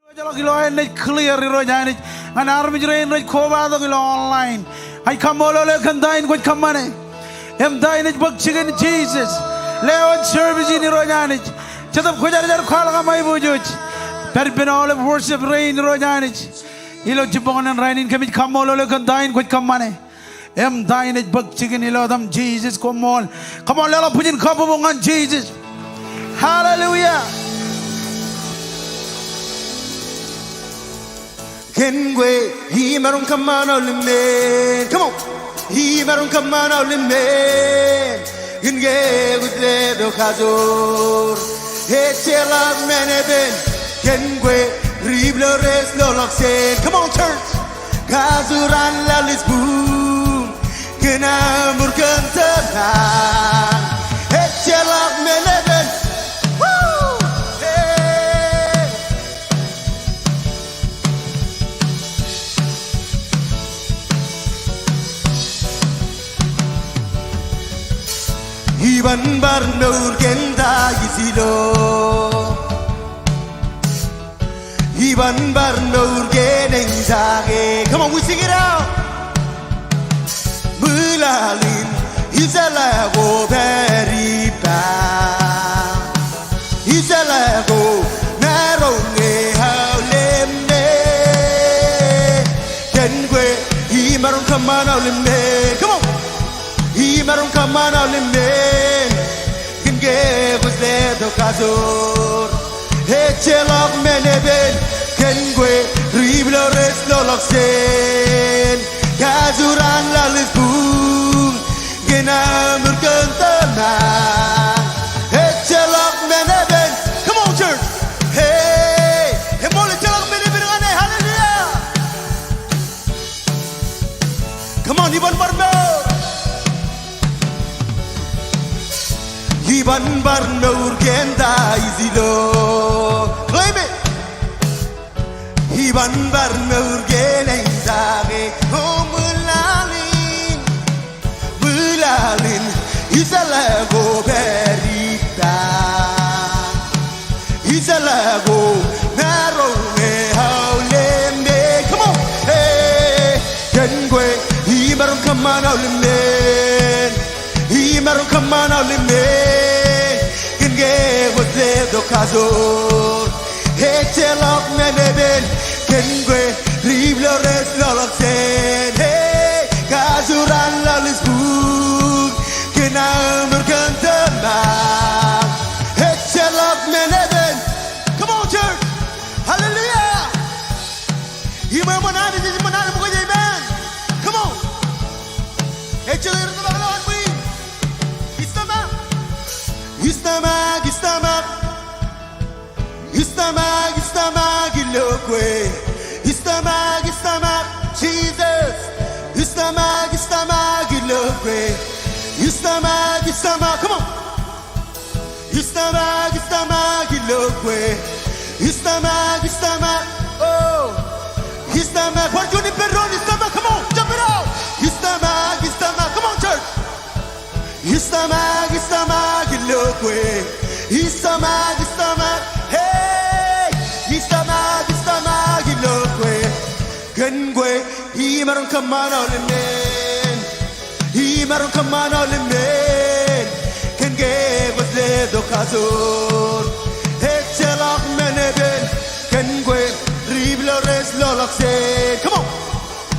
Clear and army rain like Kova online. I come all over can dine with Kamane. Am dine at Buck Chicken Jesus. Leon service in Rojanich. Chadam Kujar Kala my Bujuch. There been all of worship rain Rojanich. Ilo Jibon and Rainin come all over can dine with Kamane. Am dine at Buck Chicken Ilodam Jesus. Come on, let us put in couple on Jesus. Hallelujah. Kenwe, he maroon come on all in me. Come on, he maroon come on all in me. In gay with the Kazor, Hetela Meneben, Kenwe, Riblores, Loloxen. Come on, church, Kazuran Lalis Boom, Kena Murkantana, Hetela Meneben. Iban barnur genda isilo Iban barnur geneng sage. Come on, we sing it out. Mulalin isalago beriba Isalago naronge haulemme Kengue imarun kamana ulemme. Come on, imarun kamana ulemme. Was there the Kazor? Hetchelok Meneben, Kengue, Riblores, Loloxen, Kazuran Lalis Boom, Genamur Kantana, Hetchelok Meneben. Come on, church. Hey, Hemolitelok Meneben, hallelujah. Come on, Ivan Barno. Iban barnur genda izilo. Claim it. Iban barnur geneng sage. Oh mulalin, mulalin. Isalago berita. Isalago naronge hauleme. Come on, hey, kengue. Ibarun kamana hauleme. Ibarun kamana hauleme. The Kazor, Hetchelok Meneben, Kengue, Riblores, Loloxen, hey, Kazuran Lalis Boom, Kenamur Kantana, Hetchelok Meneben. Come on, church, hallelujah. Imamanani is Manana Mugajaman. Come on, Hetchelok Meneben. Istamag, ilokwe. Istamag, Jesus. Istamag, ilokwe. Istamag, come on. Istamag, ilokwe. Istamag, oh. Istamag, what you need perron? Istamag, come on, jump it out. Istamag, come on, church. Istamag, ilokwe. Istamag, hey, Istamag, ilokwe. Kengue, imarun kamana olemen. Imarun kamana olemen. Kenge was le do Kazor. Hetchelok meneben. Kengue, Riblores, Loloxen. Come on,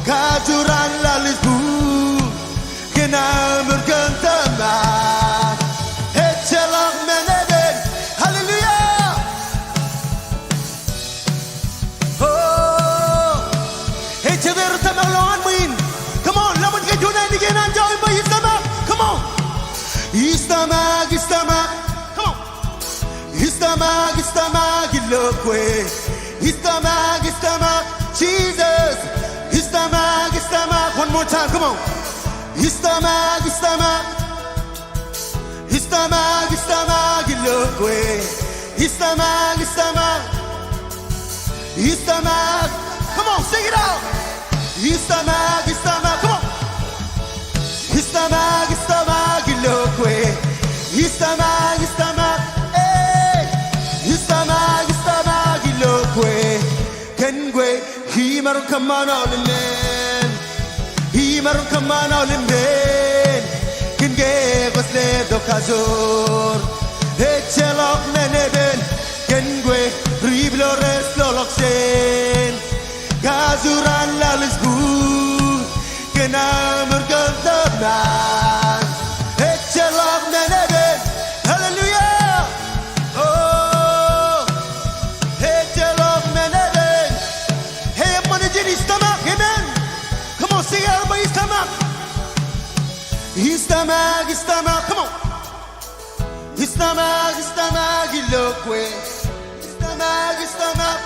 Kazuran Lalis Boom. Kenamur Kantana. Hetchelok meneben. Hallelujah. Oh, Hetchever tamalon win. Come on, let me get you again and join by Istamag. Come on, Istamag. Come on, Istamag, ilokwe. Istamag, Jesus. Istamag, one more time. Come on, Istamag, ilokwe. Istamag, come on, sing it out. Istamag, come on. Istamag, ilokwe. Istamag, hey. Istamag, ilokwe. Himarun kaman olimen Himarun kaman olimen Kinge gosle dokazor Echelok meneben Kengwe riblores loloksen Gazuran lalis bu Kenamur gantabnan Echelok meneben Hallelujah Oh Echelok meneben Hey everybody in his stomach amen Come on sing everybody his stomach His stomach, his stomach, come on His stomach, he look way His stomach, his stomach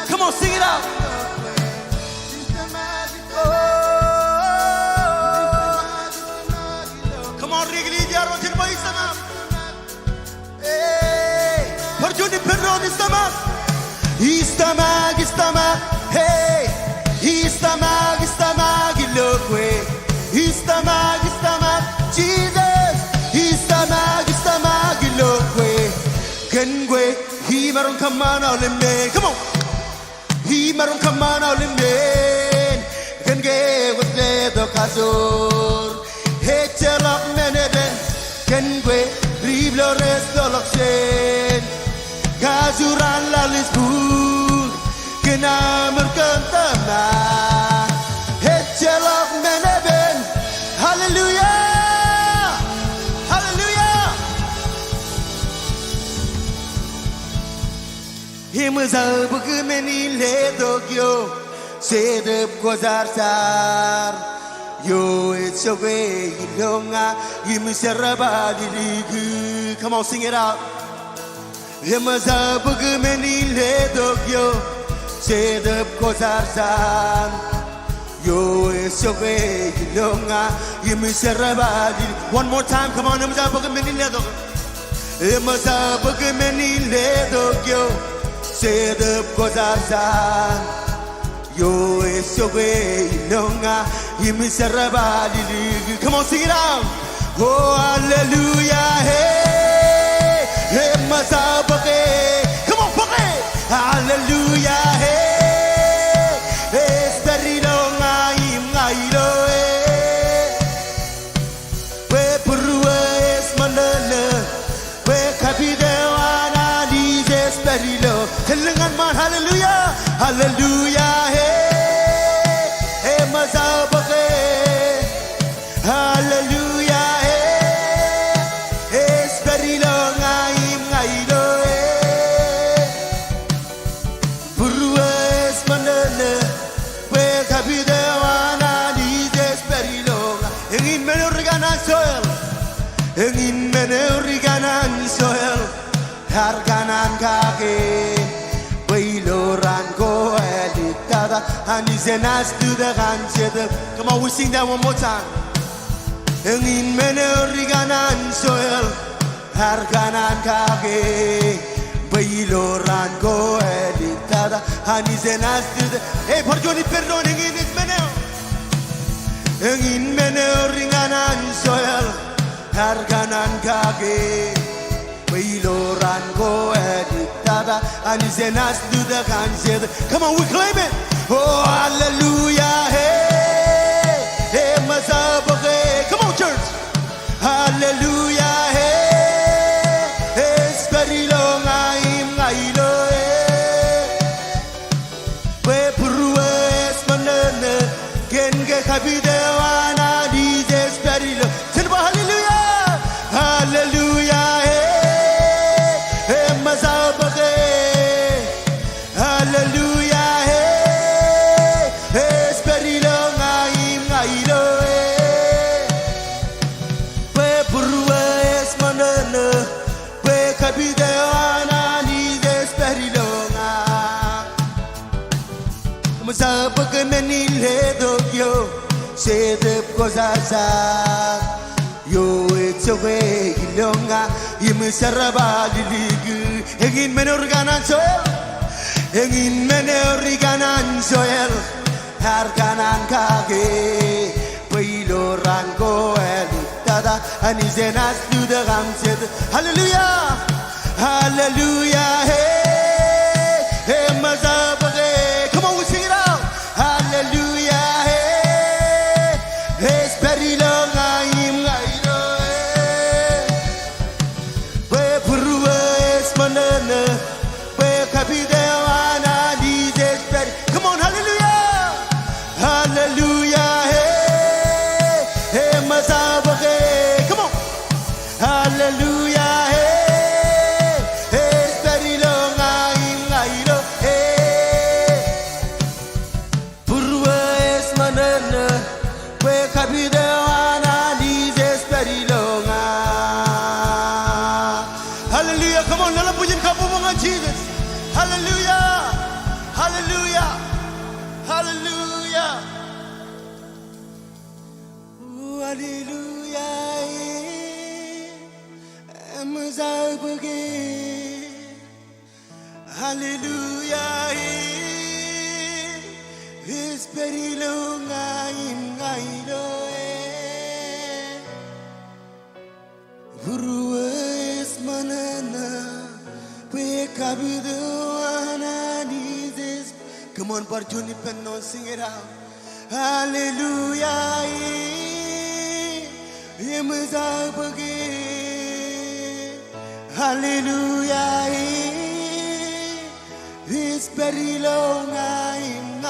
Come on, sing it out. Come on, Wrigley, Jaro, Jimbo, his stomach. Hey, Fortune, Perron, his stomach. His stomach, hey. His stomach, he look way. His stomach, Jesus. His stomach, he look way. Kenwe, he maroon come on, all in me. Come on. He maroon come on, all in me. Kenwe, with the Kazor. Hey, tell up, Meneden. Kenwe, Riblores, Doloksen. Kazuran, Lalis, Bood. Kenamur, Kantama. Hey, tell up, Meneden. Hallelujah. Himazal bugmeni le dogyo sedep gozarsar yo it's a way longa yimisaraba diligu. Come on, sing it out. Himazal bugmeni le dogyo sedep gozarsar yo it's a way longa yimisaraba diligu. One more time, come on. Himazal bugmeni le dogyo Himazal bugmeni le dogyo Sedep kozazan Yo esowe inonga Yimisaraba liligu. Come on, sing it out. Oh, hallelujah, hey. Hey, masabake. Come on, pake. Hallelujah, hey. Esperilonga imgailo, hey. We purua esmanana. We kapidewana diz esperilo. Telengan man, hallelujah, hallelujah, hey, hey, mazabake, hallelujah, hey, hey, esperilo ngaim ngailo, hey, purua esmanana, we kapidewana di esperilo, engin menuriganan soil, engin menuriganan soil, harganan kage. Loran go elitada and is an ass to the ganjed. Come on, we sing that one more time. In menoriganan soil, harganan kage. Loran go elitada and is an ass to the. Hey, Porjoni perdoning in his menor. In menoriganan soil, harganan kage. Loran go editada and is an ass to the ganjed. Come on, we claim it. Oh, hallelujah, hey, hey, mazabake. Come on, church. Hallelujah, hey, hey, sperilo ngaim ngailo, hey, we purua esmanene, kenge kabidewana di sperilo. Silva, hallelujah, hallelujah. Hallelujah, hey, hey, esperilo ngaim ngailo, hey, we purua esmanana, we kabidewana ni esperilo nga. Masabak menile dogyo, sedep kozazak, yo it's a way ilonga, yimisaraba diligu, egin menurganan soel. Engin meneriganan soel harganan kage Loran go elitada and is an ass to the gamset. Hallelujah, hallelujah, hey, hey, mazabage. Hallelujah, hey, hey, Mazabake. Come on. Hallelujah, hey, hey, steady long, I hey. Purwa es manana, we kabida wana nizes steady long. Hallelujah, come on, nala pujin kapumunga Jesus. Hallelujah, hallelujah, hallelujah. Ooh, hallelujah. Hallelujah, His very long in Gailo. Urues manana, wake up with the one this. Come on, Barjuni Pennon, sing it out. Hallelujah, Him is up again. Hallelujah, His very long I'm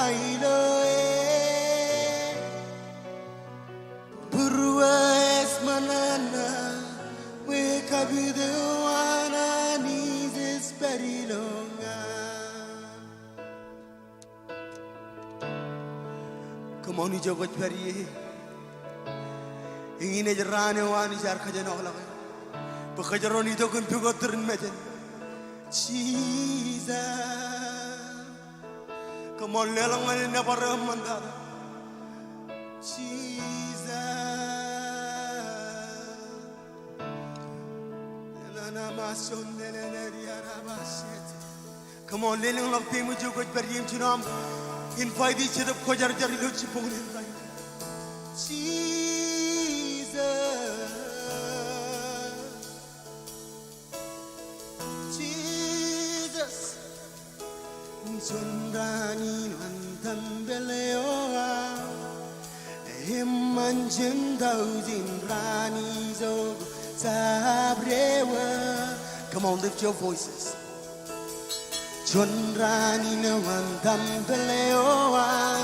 Purwa es manana, wake up with the one I need this very long. Come on, you just watch very. Ingin aja rane wani jar kaja nak lagi. Pekajaran itu kan juga termejen. Jesus, come on, lelang mana ni para mandar. Jesus, nana mason nene dia rabaset. Come on, lelang log temu juga berjim cunam. Invite each other kajar jar lucu pungin lagi. Sunrani mantan beleoa, himmanjin dauzin rani zog sabrewa. Come on, lift your voices. Sunrani mantan beleoa,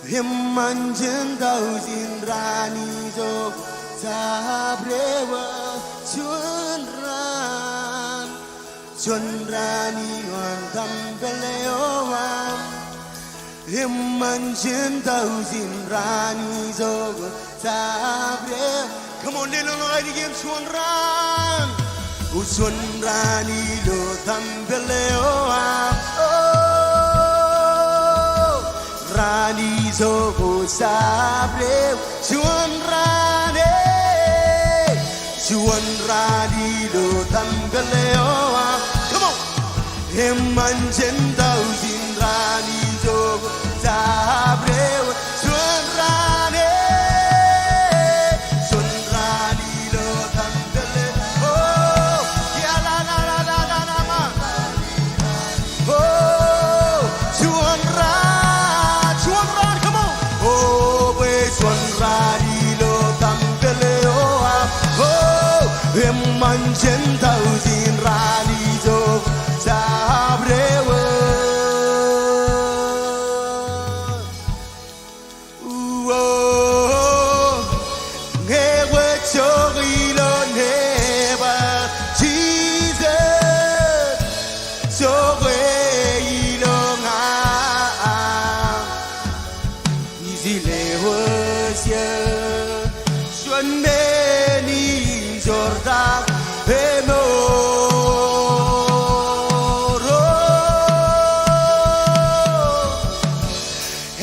himmanjin dauzin rani zog sabrewa. Sunrani mantan beleoa, himmanjin dauzin rani zog sabrewa. Come on, little lady, again, Sunran. Sunrani lo tambeleoa, oh, rani zog sabrewa. Sunrani lo tambeleoa. Come on, himmanjin dauzin rani zog sabrewa. Sunrani lo tambeleoa. Oh, ya la la la la la la ma. Oh, Sunran, come on. Oh, we Sunrani lo tambeleoa. Oh, himmanjin dauzin rani zog sabrewa. Oh, ngewe chogilo neba Jesus, chogilo nga izilewasya shwande ni Jordan emoro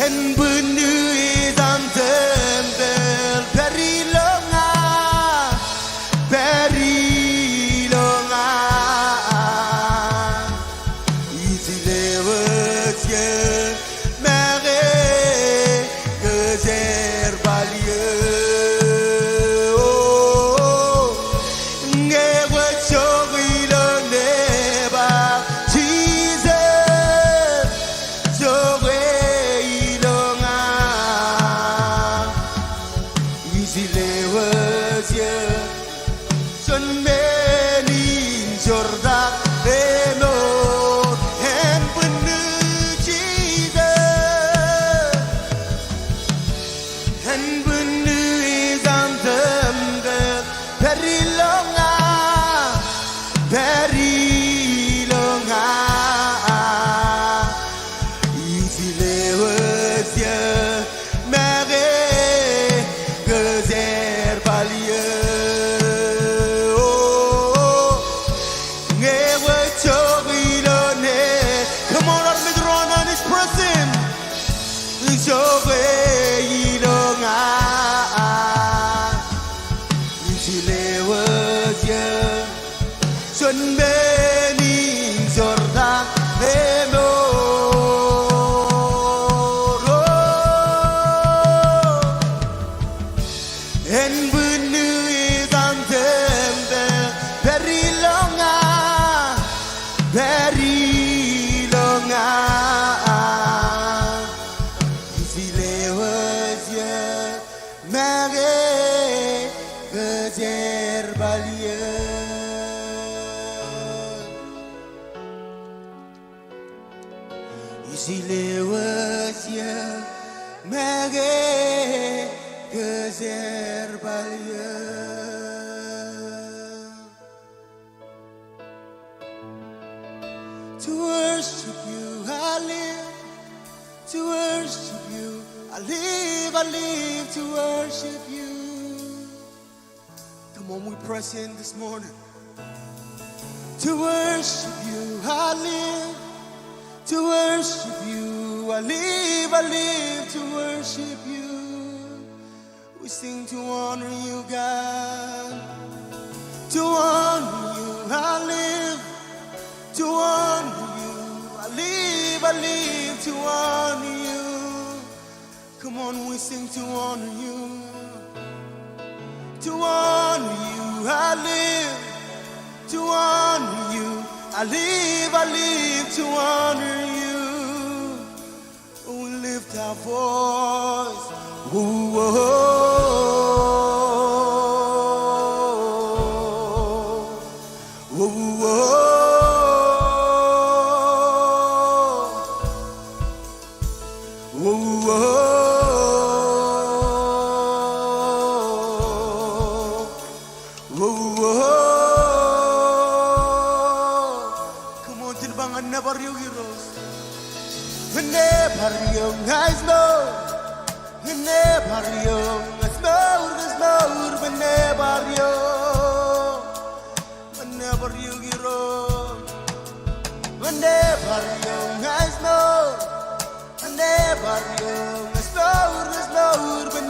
en bunu izam tembel perilonga izilewasye mere gezer balie. وزيا ماغي غزير باليا Come on, let me run on this person. So we don't Xuân bên in giọt thang em en bươn nữ giang thêm về very long easy lewat ya mage kejer balia easy lewat ya mage kejer balia to worship you I live to worship you I live to worship you. Come on, we press in this morning. To worship you, I live. To worship you, I live to worship you. We sing to honor you, God. To honor you, I live. To honor you, I live to honor you. Come on, we sing to honor you. To honor you, I live. To honor you, I live to honor you. We lift our voice. Ooh, oh, oh, oh, oh. Never you heroes. Never you guys know. Never you guys know. Never you heroes. Never you guys know. Never you guys know.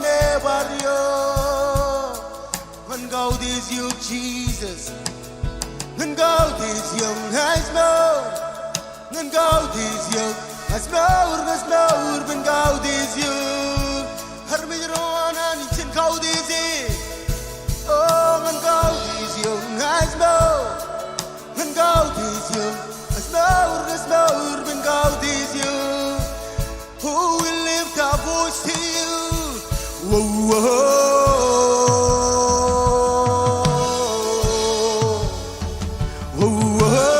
Never you. When God is you, Jesus. When God is you guys know. When God is you, Asmaur, when God is you. Harmidrona, Nichin God is it. Oh, when God is you, Asmaur. When God is you, Asmaur, when God is you. Who will lift our voice to you? Whoa, whoa, whoa, whoa.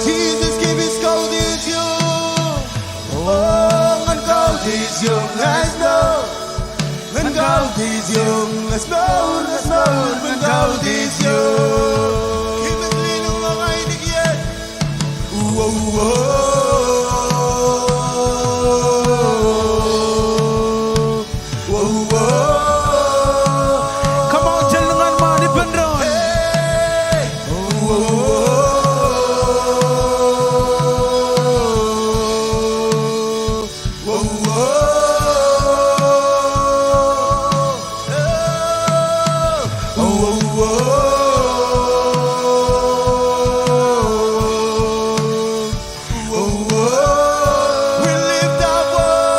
Jesus give his gold is you. Oh, when God is you, guys know. is young. Let's move, when God is young. Kimberly ng mga inigyan. Come on, jalangan mani beneran. We lift our voice.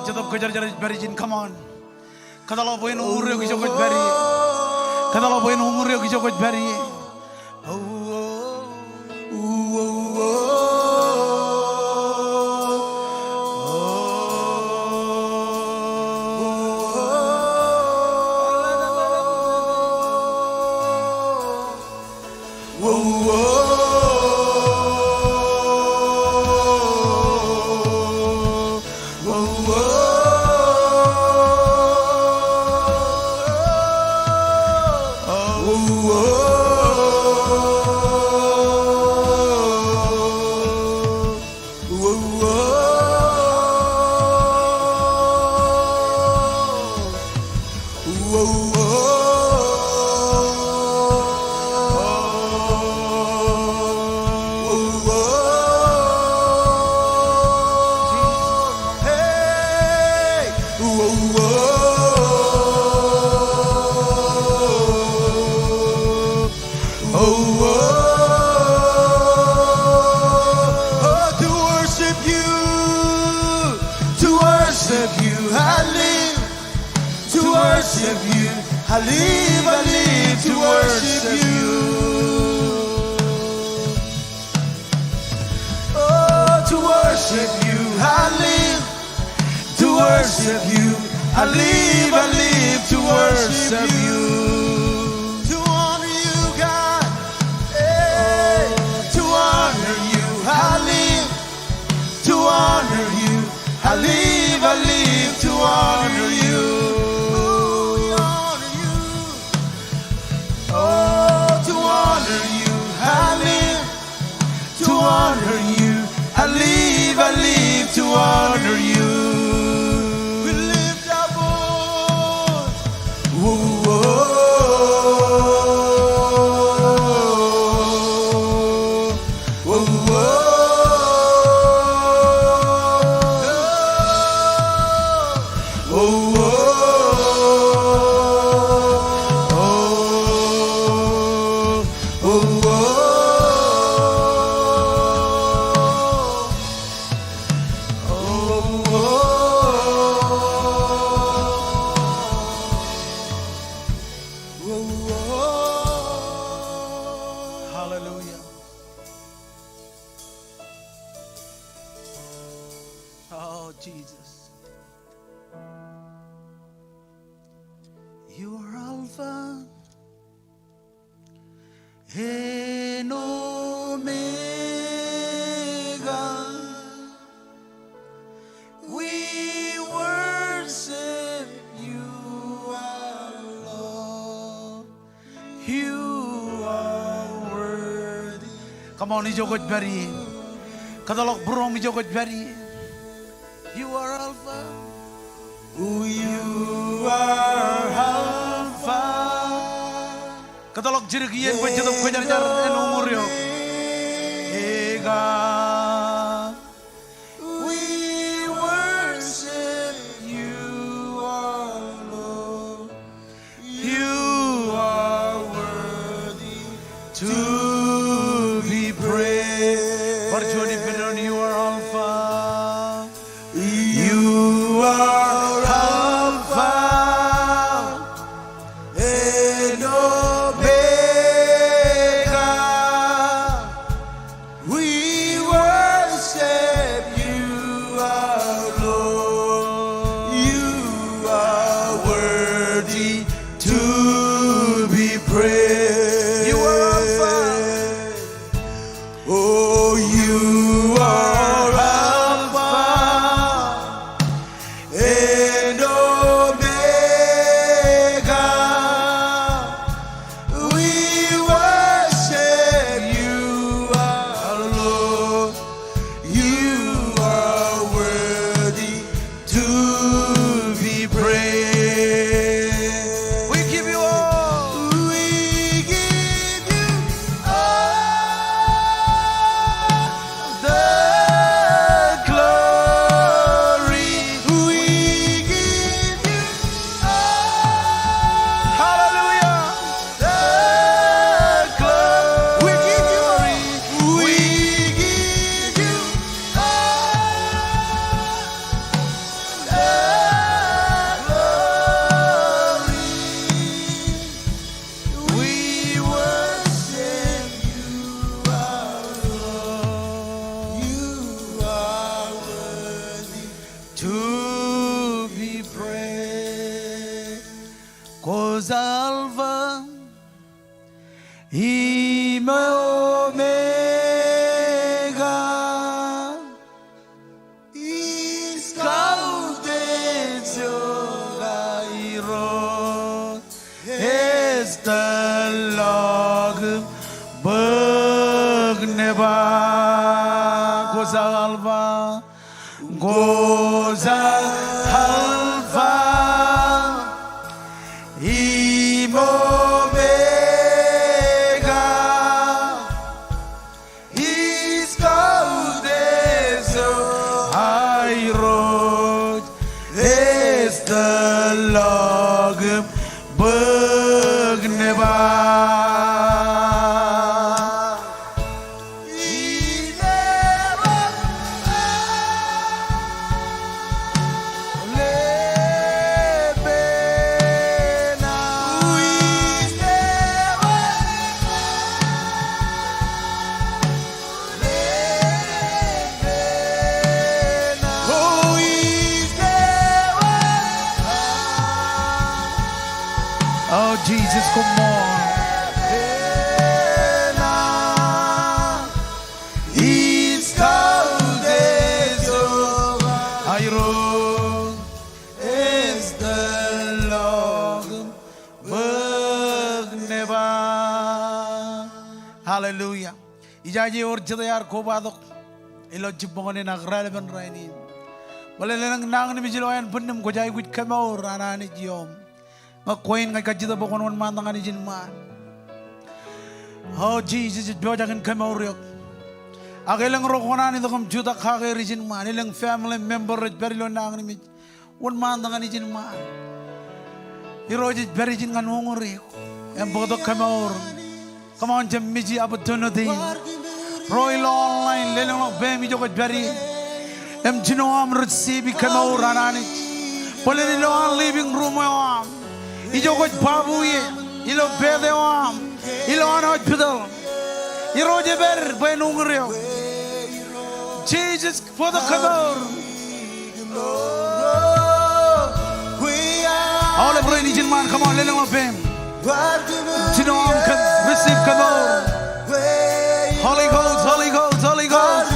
Jadab kejar-kejar berijin, come on. Kadalo boin umur yo kisah kau beri. Kadalo boin umur yo kisah kau beri. I live to worship you. Oh, to worship you. I live to worship you. I live to worship you. To honor you, God. Hey, to honor you. I live to honor you. I live to honor you. I live to honor you. We lift our voice. Hallelujah. Oh, Jesus. You are Alpha and Omega. We worship you, our Lord. You are worthy. Come on, ijogot bari. Kadalok burong ijogot bari. You are Alpha. You are Alpha. Kadalok jirgiyen pajadok kejar-kejar enumur yo. Ega. We worship you, our Lord. You are worthy to be praised. Barjoni Benon, you are Alpha. You are goes Alpha, Omega, is Gaudetio is the log Bergneba goes Alpha, goes Alpha, Omega, is Gaudetio I wrote is the log Bergneba. Oh Jesus, come on. He's called I wrote is the Lord Bergneba. Hallelujah. Ijaji orjada yar ko badok ilo jibongone nagrelevan rainin. Wala lang nang ni bijiloyan punim ko jay wit kamaur anani jiyom. Ngakuin ngay kajita bukon wan mantangan ni jinman. Oh Jesus, it bojagan kamauriok. Akilang rokonan ito kam juta kake ri jinman. Ilang family member rit berilo nang ni wan mantangan ni jinman. Irojit berijin kan unguriok. Yang bodoh kamaur. Come on, jam miji opportunity. Royal online lelong bemi jokot beri. Em jino am receive kamaur anani. Boleh lo an living room am. Ijo koj babu ye, ilo bede am, ilo anoj pedal, iro jeber benungrio. Jesus for the cover. All the brain engine man, come on, let him up him. Jino am can receive cover. Holy Ghost, Holy Ghost, Holy Ghost.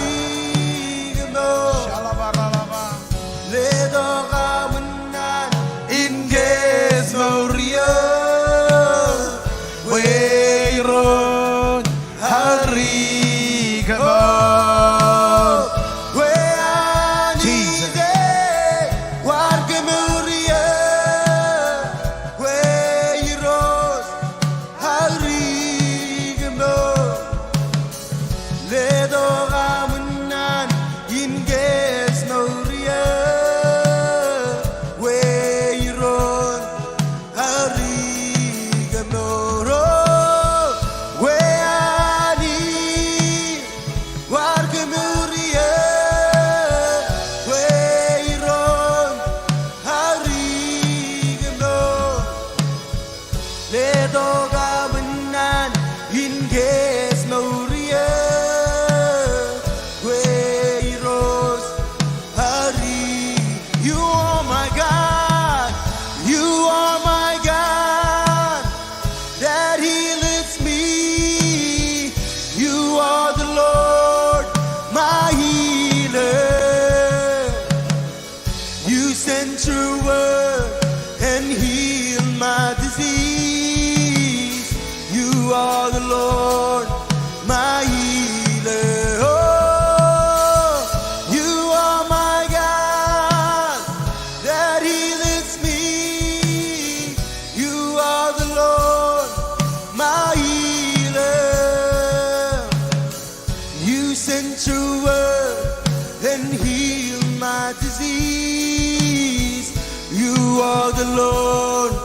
Lord,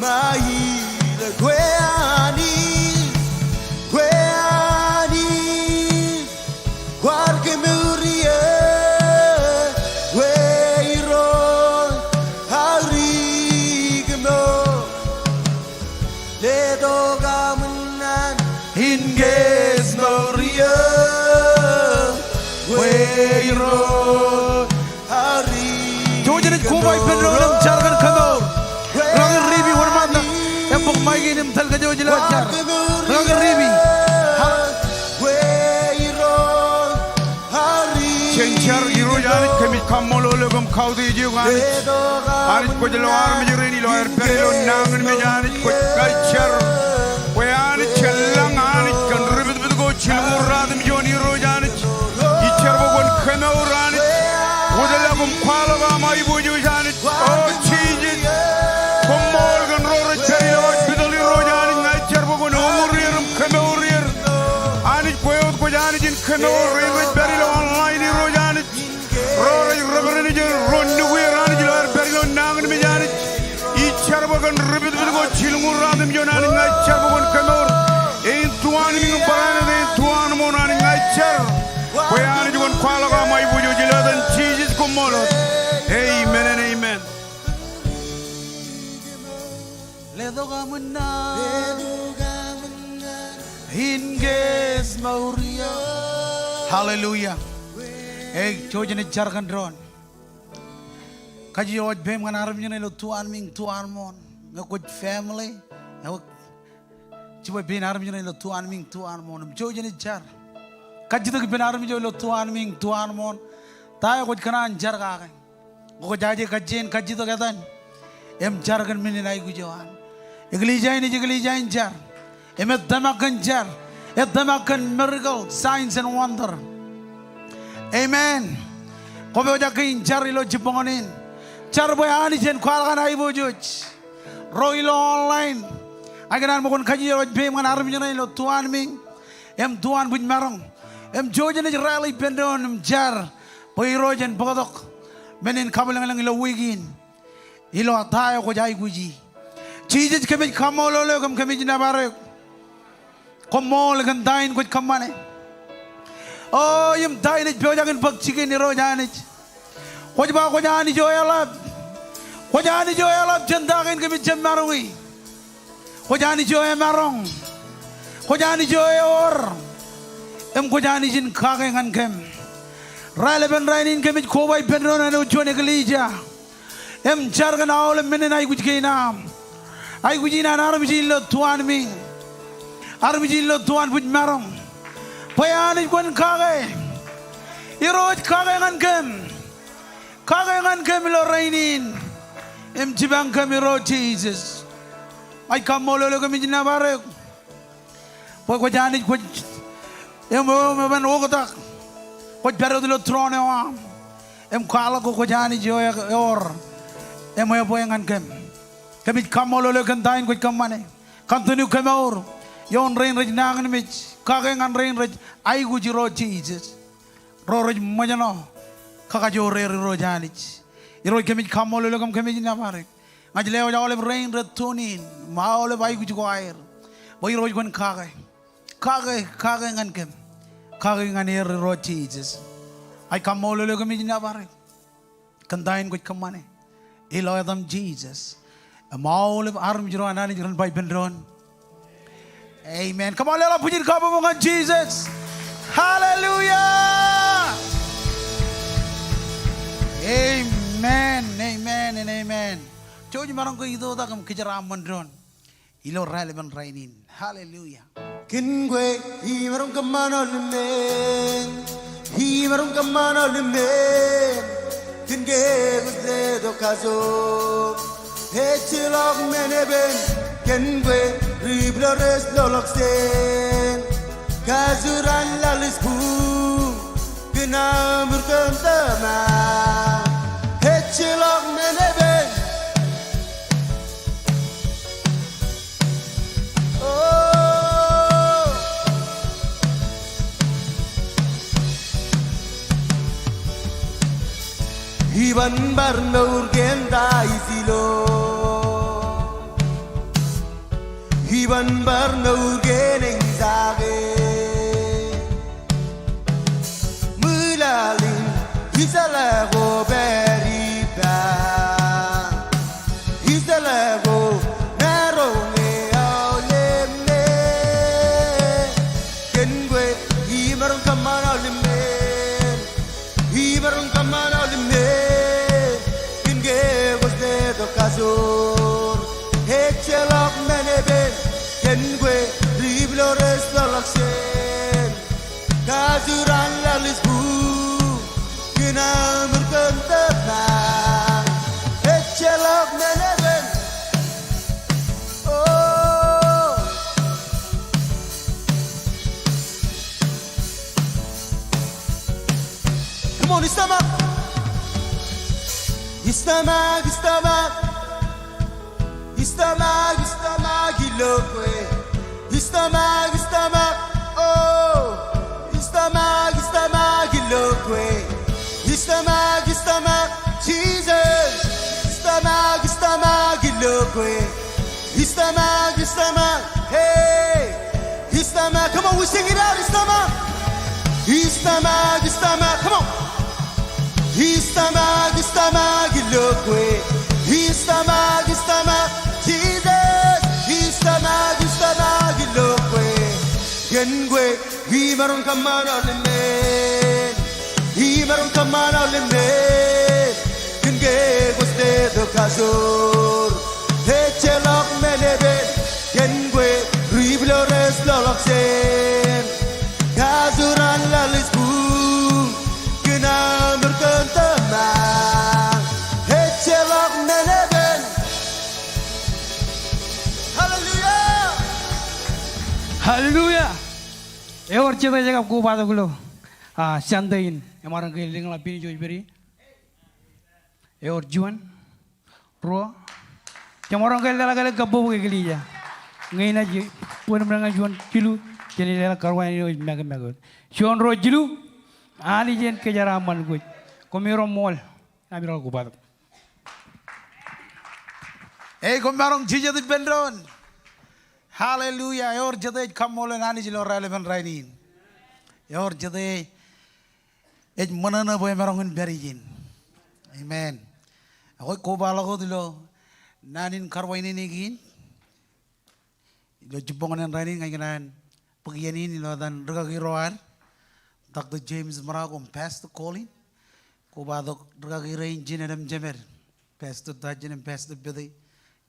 my healer, where I need, what can Muria, where you roll, Harigamo, Le Dogamunan, in Ges Moria, where you roll, Harigamo. Jojen kubai penrolam jargan kamo. Rangi ribi hormanda. pok maginim talga jo jilajar ragribi Chenchar irojani kemi kamolo legum kaudi jugani Anit ko jelo armi jireni lo er perlo nangan me jani ko kalchar we anit chellang anit kan ribit bit go chilmurad mi joni irojani ichar bogon keme urani wodelagum kwalaga mai boju jani oh chijin komol gan rore perlo bidol irojani ngachar bogon umurirum keme urir anit koyot ko jani jin keme urir perlo online irojani rore rubberini jin ronnu wirani jilo er perlo nangan me jani ichar bogon ribit bit go chilmurad mi joni ngachar bogon keme ur ein tuan mi parane de tuan monani ngachar koyani jgon kwalaga mai boju jiladan chijis komolot amen and amen ledoga munna hinges mauria hallelujah hey chojene jargan dron kaji oj bem kan aram jene lo tuan ming tuan mon ngakoj family ngak chibo ben aram jene lo tuan ming tuan mon chojene jar kaji to ben aram jene lo tuan ming tuan mon tay koj kanan jar ga ko jaje kajen kaji to gadan em jargan min nai gujawan igli jain jar em damakan jar damakan miracle signs and wonder amen ko be jakin jar lo jipongonin jar boy ani jen kwal kan ai bojuj roilo online aganan mo kon kaji lo be man armi lo tuan ming em tuan buj marong em jojene rally pendon em jar boy rojen bogodok menen kabelang lang lo wigin ilo tayo ko jai guji Jesus kami kamolo lo kami jinabare komol kan dain ko kamane oh yum dain jo jagan bakchige ni ro janich ko ba ko jani jo yalab jandagin kami jamarui ko jani jo marong ko jani jo or em ko jani jin kage ngan kem rale ben rainin kami ko bay pendron anu jone glija em jargan awle menen ay gujke nam ay gujina naram jillo tuan ming aram jillo tuan buj marong payani kon kage iroj kage ngan kem lo rainin em jibang kami ro Jesus ay kamolo lo kami jina bare ko jani ko em ban ogotak ko pero dilo trone wa em kala ko jani jo or em yo boyangan kami kamolo lo kan dain ko kamane kantunu kamor yon rain raj nangan mich kagengan rain raj ai guji ro Jesus ro raj majano kaka jo re ro janich iro kami kamolo lo kami jina bare ngajle o jawle rain retunin maole bai guji ko air boy ro kon kage ngan kagengan ro Jesus ai kamolo lo kami jina bare kan dain ko kamane ilo adam Jesus maul arm jiro anani jiran bai pendron amen come on lelo pujin ka bomongan Jesus hallelujah amen and amen joji marang ko ido da kam kijara mandron ilo rale ban rainin hallelujah kingue himarong kamano lumen kinge gusle do kazo Hechilok meneben kenwe riblores loloksen kazuran lalisku kinamur kentama Hechilok meneben oh Iban barnaur genda isilo Iban barnaur geneng zage Mulalin isala go beriba Isala go naronge aulemne Kenwe imarong kamana limen Imarong kamana limen Kazur, hechelok mene 그나 물건더나 에첼럭 내내벤 Come on, istamak Istamak, istamak Istamak, istamak ilokwe Istamak, istamak Oh Istamak, istamak ilokwe Istamak, istamak Jesus Istamak, istamak ilokwe Istamak, istamak Hey Istamak, come on, we sing it out, istamak Istamak, istamak, come on Istamak, istamak ilokwe Istamak, istamak Jesus Istamak, istamak ilokwe Gengue Imaron kamana limen Imaron kamana limen Genge guste do kasur Echelok menebe Gengue Riblores loloksen Kazuran lalis boom Kena berkentama Echelok menebe Hallelujah Hallelujah. Eor cheta jaga ko bado gulo. Sandain. Emarang ke lingla pini jo iberi. Eor juan. Ro. Kemarang ke lela kale gabbo ke geliya. Ngai na ji. Pun meranga juan kilu. Jadi lela karwan ini mega mega. Juan ro jilu. Ali jen ke jara man gue. Komiro mall. Namiro ko bado. Komarang jija di bendron. Hallelujah. Eor jade kamole nani jilo relevant rainin. Eor jade manana boy merongun berijin. Amen. Ako ko balago dilo nanin karwaini nigin. Ilo jubongan rainin ngayon pagyanin ilo dan ragagiroan. Dr. James Maragom Pastor Colin. Ko badok ragagiroin jinadam jamer. Pastor Dajin and Pastor Billy.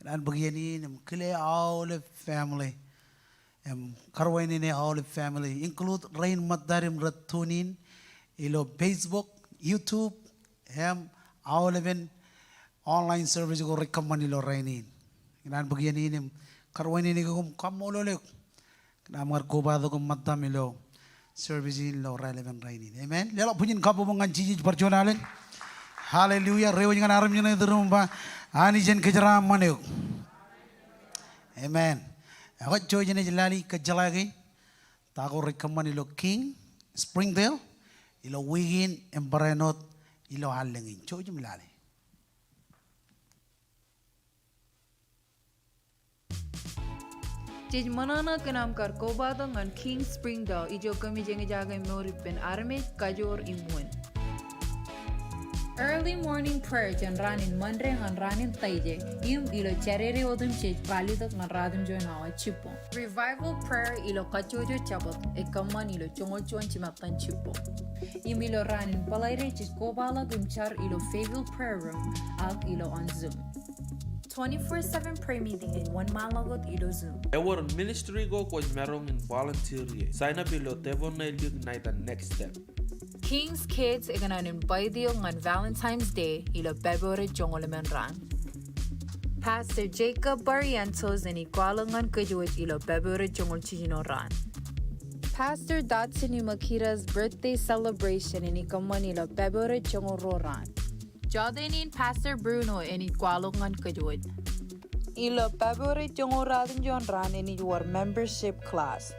And pagyanin kile all the family. Karwaini all the family include Rain Madarim Ratunin. Ilo Facebook, YouTube, all even online service ko recommend ilo rainin. Kinan bagyan inim karwain ini ko kamololek. Kinan mar ko bado ko madam ilo service ilo relevant rainin. Amen. Lelo punin kapo mga jiji personalin. Hallelujah. Rewo nga naram niyo na idurumba. Ani jen kejaram maneo. Amen. Ako joy jen jalali kejalagi. Tako recommend ilo King Springdale. Ilo wigin embarenot ilo halengin. Coba melale. Jij manana ke naam kar kobado ngan King Springdale ijo kami jenge jaga morip pen arme kajor imun. Early morning prayer jan ranin mandre ngan ranin taije im ilo charere odum chej palidak ngan radum join hawa chipo. Revival prayer ilo kachojo chabot e kamman ilo chongol chuan chimatan chipo. Im ilo ranin palaire chej kobala gumchar ilo Fayetteville prayer room ag ilo on Zoom. 24/7 prayer meeting in 1 malagot ilo Zoom. Our ministry go coach merong in volunteer. Sign up ilo tevon na ilig night and next step. King's Kids iganan invite ngan Valentine's Day ilo February jongolemen ran. Pastor Jacob Barrientos and ikualangan kajuit ilo February jongol chijino ran. Pastor Datsuni Makira's birthday celebration in ikaman ilo February jongoro ran. Jodenin Pastor Bruno and ikualangan kajuit. Ilo February jongoradin jon ran in your membership class.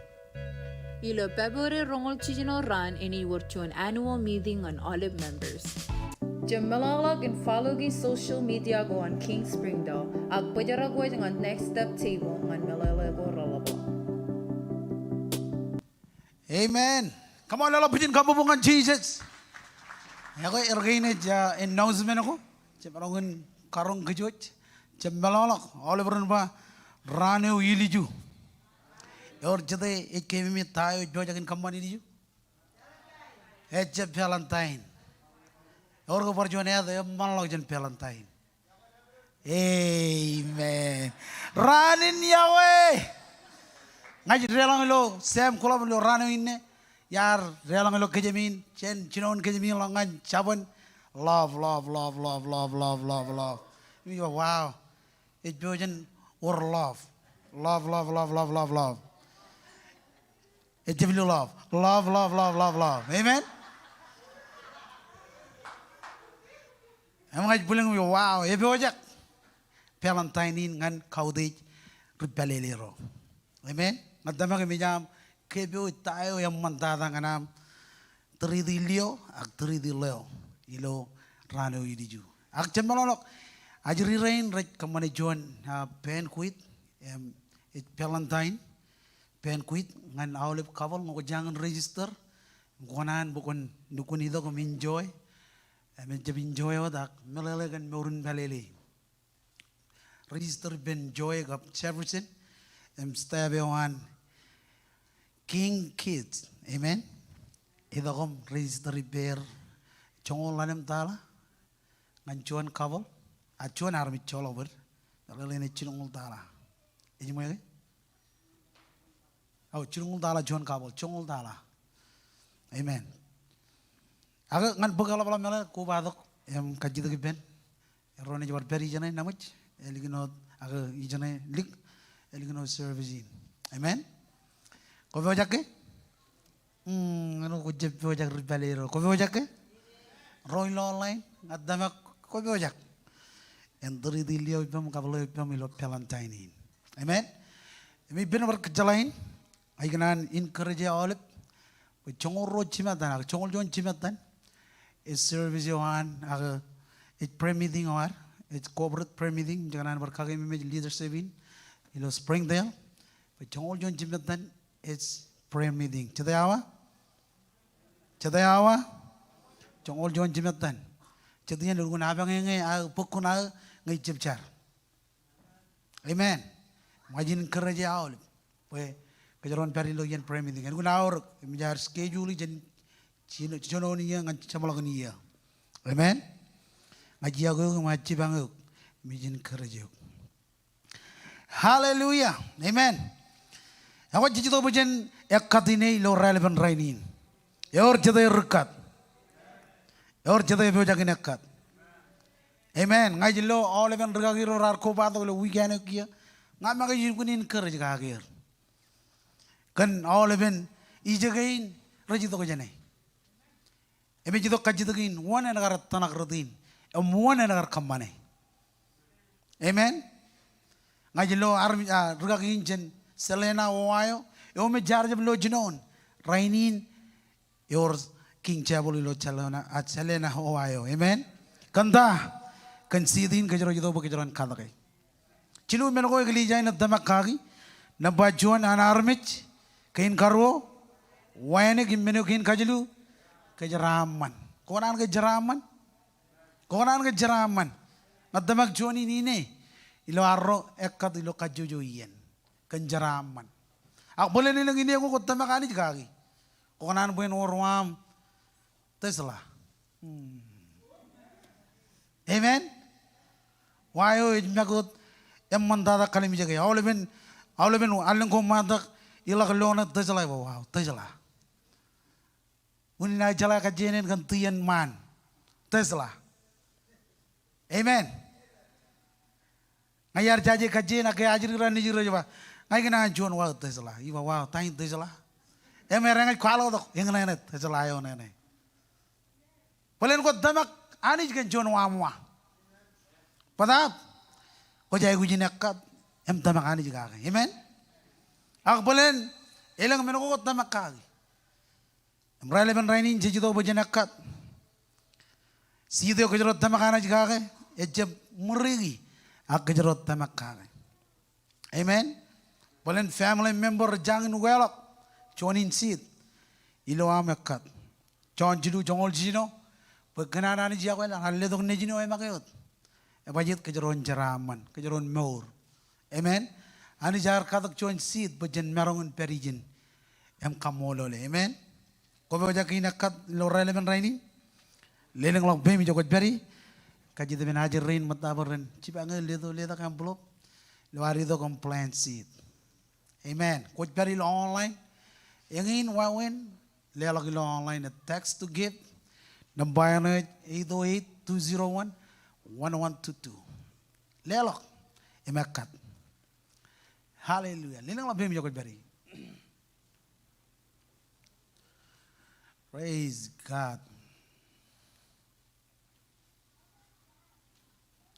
Ilo February rongol chijino ran ini to an annual meeting on Olive members. Jamalalog and follow the social media go on King Springdale. Ag pajaragoy on next step table on Malalago Rolabo. Amen. Come on, lalapin kabubungan Jesus. Ako ergain ja announcement ako. Japarongun karong kejut. Jamalalog Oliver ba ranu iliju. Or jade it came me tayo jojakin company you. Edge Valentine. Or go for Johnny the Mallogan Valentine. Amen. Run in Yahweh. Najit relang lo Sam Colombo run in yar relang lo kejamin chen chinon kejamin langan chabon Love, love, love, love, love, love, love, love. We go, wow. It's Belgian word love. Love, love, love, love, love, love. It's love. Love, love, love, love, love. Amen? Ang mga bulang mo, wow. Ebe ojak. Valentine ngan kaudij ripalelero. Amen? Ngadama kami jam kebe tayo yang mantada nganam teridilio ak teridilio ilo rano idiju. Ak cemalolok ajri rain rek kamane John pen quit it Valentine pen quit ngan awlep kaval ngo jangan register ngonan bukon dukun ido ko enjoy men jab enjoy wadak melele gan meurun balele register ben joy gap Jefferson stabe on King Kids amen ido kom register bear chongol lanem tala ngan chuan kaval a chuan armi cholo ber melele ne chinungul tala ini mo yake oh chinungul tala chuan kaval chongol tala amen aga ngan bagala bala mela ko badok em kajito giben rone jabar beri jane namaj eligino aga ijane lik eligino service amen ko be jakke ano ko jeb be jak ribalero ko be jakke roy lo online ngadama ko be jak entri dilio ibam kablo ibam ilo Valentine amen mi ben war kjalain ay ganan encourage olip chongoro chimatan chongol jon chimatan is service yohan aga it prayer meeting or it's corporate prayer meeting jangan berkagam image leadership in ilo Springdale but chongol jon chimatan it's prayer meeting chadayawa chongol jon chimatan chadiyan lugun abang nge pokuna ngai chipchar amen majin kerja awal we kejaran perilo yan prayer meeting kan guna or mijar schedule jen chino ni yang chamalak ni ya amen ngaji aku ngaji banguk mijin kerja hallelujah amen awak jadi tu bukan ekat ini lo relevan rainin yor jadi rekat yor jadi bukan ekat amen ngaji lo relevan regagi lo rarko batu lo weekend kia ngamma ngaji kunin kerja kagir kan relevan ijagain rajin tu kejane eme jidok kajidogin wana nagar tanak rodin wana nagar kamane amen ngajilo armi rugagin jen Selena Ohio ome jarjab lo jinon rainin your king chabuli lo chalona at Selena Ohio amen kanda kan sidin kajro jido bo kajron kadake chilu men ko igli jain damak kagi nabajuan anarmich kain karwo wayne gimmeno kain kajlu kejeraman, koran kejeraman, nadamak Johnny nine, ilo arro ekat ilo kajujuyen, kejeraman. Aku boleh nilang ini aku kota makani jkagi, koran buen orwam, Tesla, amen. Wayo ijmakut emman dada kali mijaga, awleben aleng ko madak ilak lona Tesla wow Tesla. Unina jala kajenen kan tuyan man Tesla amen ngayar jaje kajena ke ajir ran ni jiro jaba ngai kena jon wa Tesla iwa wa tain Tesla emerang khalo dok yang nene Tesla ayo nene bolen ko damak ani kan jon wa mo padap ko jay gujin ekat em damak ani juga amen ak bolen elang men ko damak kagi Relevan rainin jejudo bojanakat. Sido kejerot tamakana jikake, ejab murigi ak kejerot tamakane. Amen. Bolen family member jangan welok, chonin sid, ilo amakat. Chon jidu jongol jino, pagkanana ni jiakwel, halle dok nejino emakayot. Ebajit kejeron jeraman, kejeron meur. Amen. Ani jar katak chon sid bojan merongun perijin, em kamolole. Amen. Kau baca kini nakat lo relevan raini, leleng log bemi jokot beri, kaji tu benajar rain mata beren, cipangel leda kan blok, lo hari itu complaint seat, amen. Kau beri lo online, yang ini wawen, lelaki lo online a text to give, Nambayan 808-201-1122. Lelok. Imekat. Hallelujah. Linang labim yokot bari. Praise God.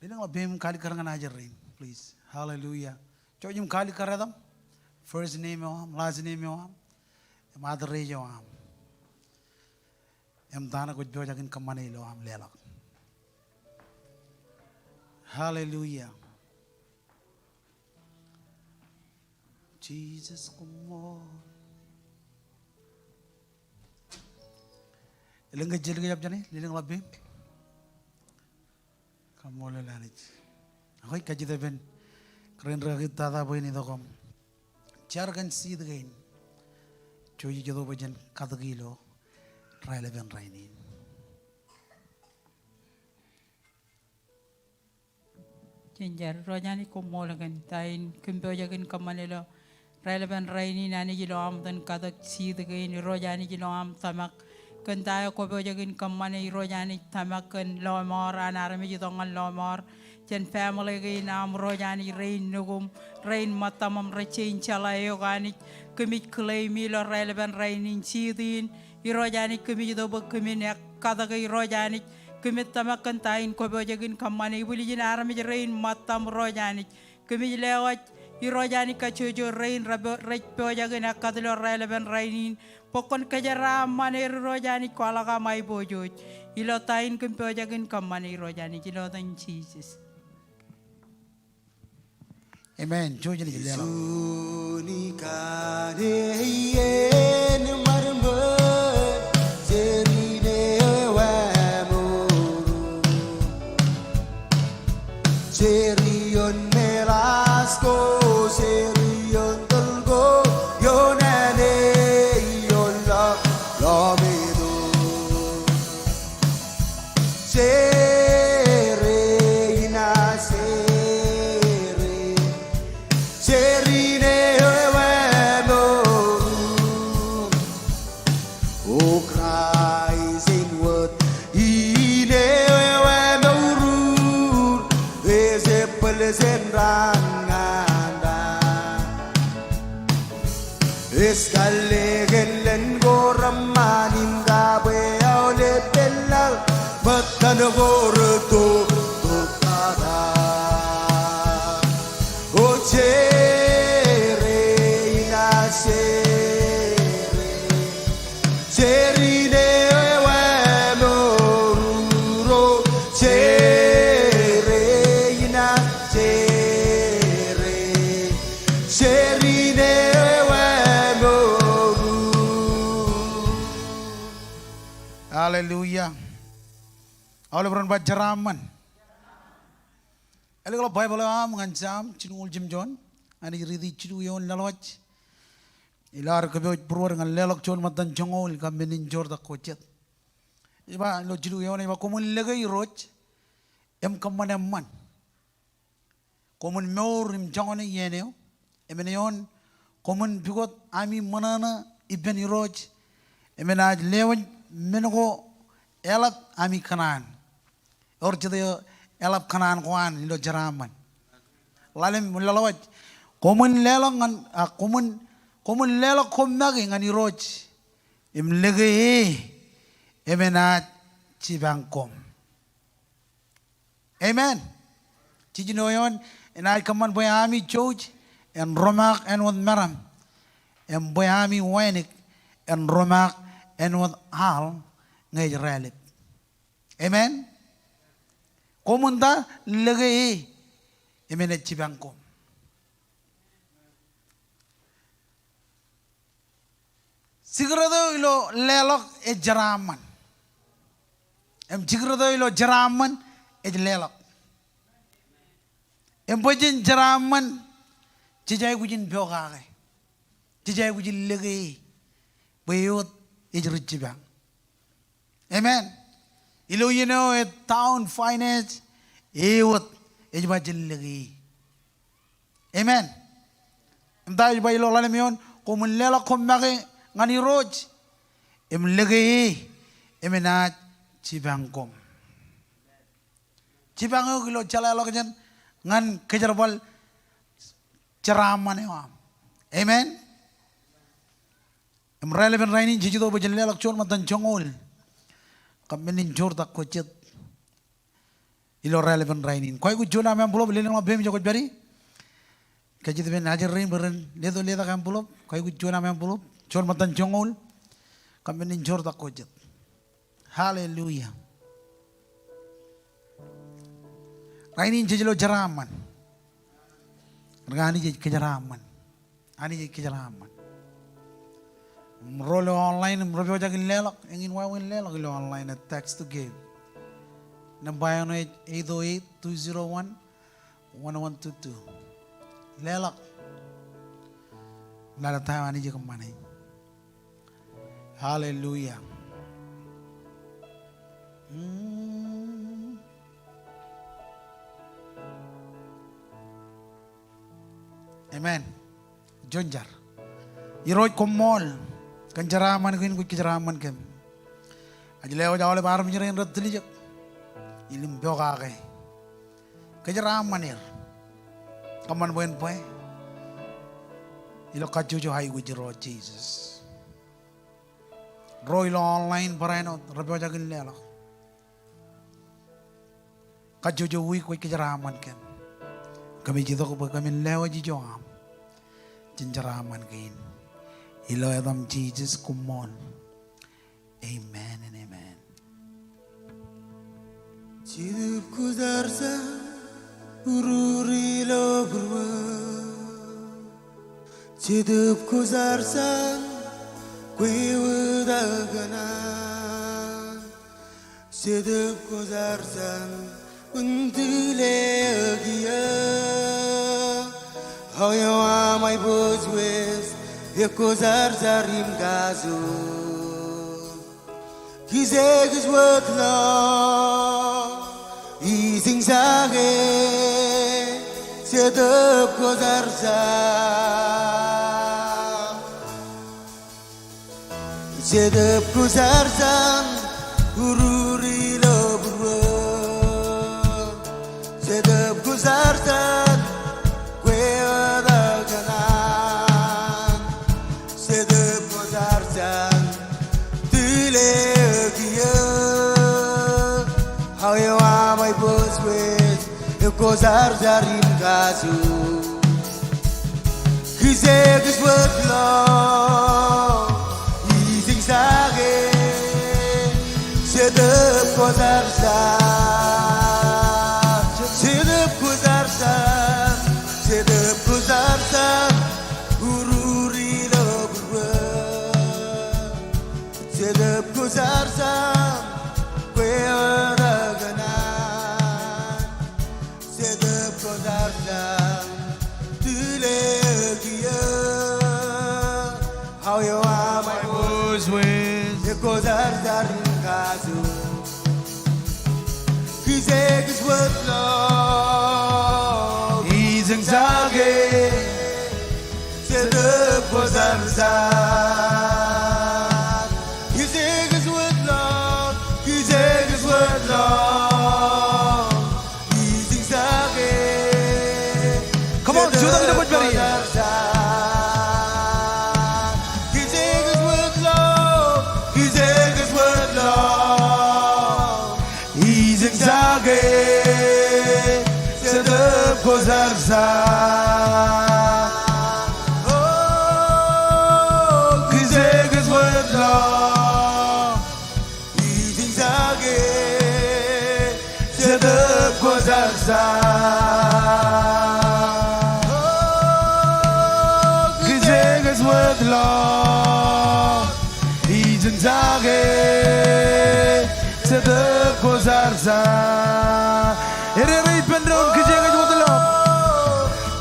Linang labim kali karangan ajar rin. Please. Hallelujah. Coba jum kali karadam. First name yoham, last name yoham. Mother rage yoham. Dana kuch bewajakin kamane yoham lelok. Hallelujah. Jesus, come on. Ilang gajil gajab jani, lilang labim. Come on, lanich. Ahoy kajida ben. Keren rakit tada boy ni dokom. Jargan seed gain. Choji jado bajan katagilo. Rai leben rainin. Jenjar rojani kumolagan tain kumbojagan kamanelo relevan raini nani jilo am dan kadak si dagain rojani jilo am tamak kan tayo kumbojagan kamane rojani tamak kan lomor anarami jitongan lomor jen family gain am rojani rain nugum rain matamam rechain chalayo gani kumit claim milo relevan rainin sidin irojani kumit do bak kumin yak kadak irojani kumit tamakan tain ko bojagin kamane buli jinara mi rain matam rojani kumit lewat irojani kacujo rain raj bojagin akadlo relevan rainin pokon kajara mane rojani ko alaka mai bojoj ilo tain kum bojagin kamane rojani jilo tan Jesus. Amen. Coba jadi lelok. Suni kadeyen marmer jerine Serion melasko, serion telgo, yonane yola lamedo. Sere ina sere, serine wemo. O cries in word, ine wemo. Senranganda Eskalegen goramanin gabe aule bella batan gorto totada O chere ina chere cerine wemoro chere ina Hallelujah. Oleh beron bajaraman. Ele kalau Bible am ngancam cinul jimjon, ani ridi cidu yon laloj. Ilar keboj perwar ngan lelok jon matan jongol kamenin jor da kocet. Iba lo cidu yon iba komun legay roj, kamane man. Komun meur jongone yeneo, yon komun bigot ami manana ibn roj, emenaj lewan Menuko elap ami kanan, or jadi elap kanan kuan ilo jaraman. Lalim mulalawat, komun lelongan, komun lelok komnagi ngani roj, imlege emenat cibangkom. Amen. Cijinoyon enai kaman boy ami choj, en romak en wad maram, en boy ami wenik, en romak en wat hal ngay realit. Amen. Komunda lagay emenet cibangkom. Sigurado ilo lelok jaraman. Sigurado ilo jaraman lelok. Pojin jaraman cijay gujin biogay. Cijay gujin lagay. Bayot Ijrujibang. Amen. Ilo a town finance, ewat, ejbajil lagi. Amen. Dahil ba ilo lalim yon, kumun lela kumaki ngani roj, lagi, emenat Cibangkom. Cibangko kilo calalo kajan ngan kejerbal ceramah ne wam. Amen. Relevant rainin jijido bajalnya lakcon matan jongol. Kami ninjor tak kocet. Ilo relevant rainin. Kau ikut jona memang pulau beli nama bem jokot beri. Kajit ben ajar rain beren ledo leda kam pulau. Kau ikut jona memang pulau. Jon matan jongol. Kami ninjor tak kocet. Hallelujah. Rainin jijilo jaraman. Rani jij kejaraman. Ani jij kejaraman. Rolo online, mereka jaga lelak, ingin wawin lelak lo online, text to give. Nambayan 808-201-1122. Lelak. Lala tayo ani je kemana? Hallelujah. Amen. Jonjar. Iroj komol. Kenjaraman kuin kejaraman kem. Ajlewa jawale baru menjerain ratli jak. Ilim bioga ke. Kejaraman ir. Kaman boen poe. Ilo kacujo hai gujiro Jesus. Roy lo online paraino rabio jagin lelo. Kacujo wi kui kejaraman kem. Kami jito ko kami lewa jijo am. Kenjaraman kain. Ilo adam Jesus kumon. Amen and amen. Chidip kuzarsa ururi lo burwa. Chidip kuzarsa kuyudagana. Chidip kuzarsa untile agia. How you are my boys with. Ekozar zarim gazu Kizeg is worth law Easing zage Set up kozar zam Set up kozar zam Ururi lo burwa Set up kozar zam How you are my boss with Ekozar zarim gazu Kizeg is worth law Easing sage Sedep kozar zam Sedep kozar zam Sedep kozar zam Ururi lo burwa Sedep kozar zam How you are my boys with Ekozar zarim gazu Kizeg is worth law Easing zage Sedep kozar zam Kizeg is worth law Kizeg is worth law Easing zage Come on, Judah kita buat beri. Sedep kozar zam Oh, Kizeg is worth law Easing zage Sedep kozar zam Oh, Kizeg is worth law Easing zage Sedep kozar zam Ere pendron kejeng aja betul lo.